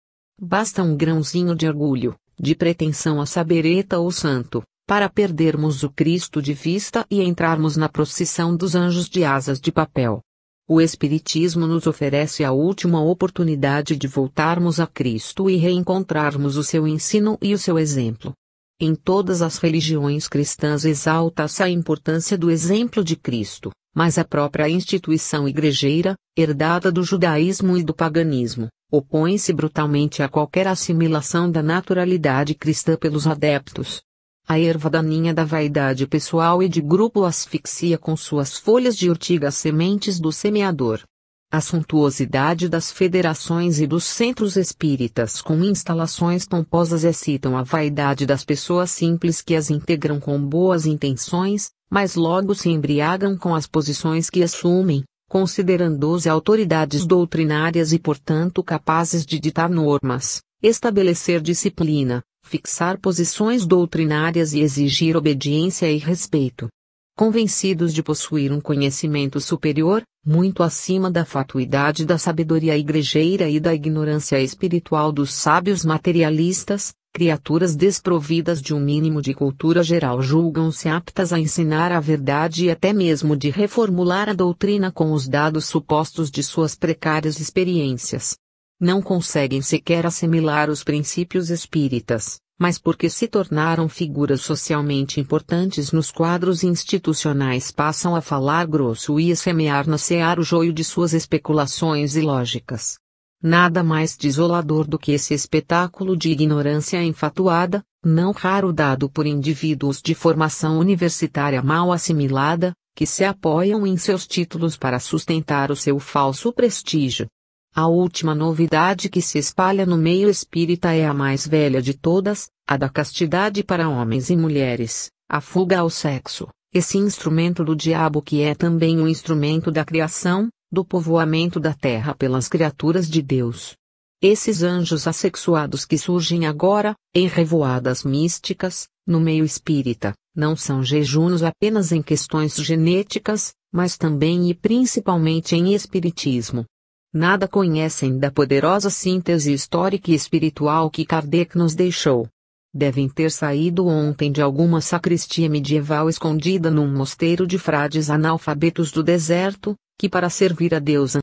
Basta um grãozinho de orgulho, de pretensão a sabereta ou santo, para perdermos o Cristo de vista e entrarmos na procissão dos anjos de asas de papel. O Espiritismo nos oferece a última oportunidade de voltarmos a Cristo e reencontrarmos o seu ensino e o seu exemplo. Em todas as religiões cristãs exalta-se a importância do exemplo de Cristo, mas a própria instituição igrejeira, herdada do judaísmo e do paganismo, opõe-se brutalmente a qualquer assimilação da naturalidade cristã pelos adeptos. A erva daninha da vaidade pessoal e de grupo asfixia com suas folhas de urtiga as sementes do semeador. A suntuosidade das federações e dos centros espíritas com instalações pomposas excitam a vaidade das pessoas simples que as integram com boas intenções, mas logo se embriagam com as posições que assumem, considerando-se autoridades doutrinárias e portanto capazes de ditar normas, estabelecer disciplina, fixar posições doutrinárias e exigir obediência e respeito. Convencidos de possuir um conhecimento superior, muito acima da fatuidade da sabedoria igrejeira e da ignorância espiritual dos sábios materialistas, criaturas desprovidas de um mínimo de cultura geral julgam-se aptas a ensinar a verdade e até mesmo de reformular a doutrina com os dados supostos de suas precárias experiências. Não conseguem sequer assimilar os princípios espíritas, mas porque se tornaram figuras socialmente importantes nos quadros institucionais passam a falar grosso e a semear na seara o joio de suas especulações ilógicas. Nada mais desolador do que esse espetáculo de ignorância enfatuada, não raro dado por indivíduos de formação universitária mal assimilada, que se apoiam em seus títulos para sustentar o seu falso prestígio. A última novidade que se espalha no meio espírita é a mais velha de todas, a da castidade para homens e mulheres, A fuga ao sexo, esse instrumento do diabo que é também um instrumento da criação, do povoamento da terra pelas criaturas de Deus. Esses anjos assexuados que surgem agora, em revoadas místicas, no meio espírita, não são jejunos apenas em questões genéticas, mas também e principalmente em espiritismo. Nada conhecem da poderosa síntese histórica e espiritual que Kardec nos deixou. Devem ter saído ontem de alguma sacristia medieval escondida num mosteiro de frades analfabetos do deserto, que para servir a Deus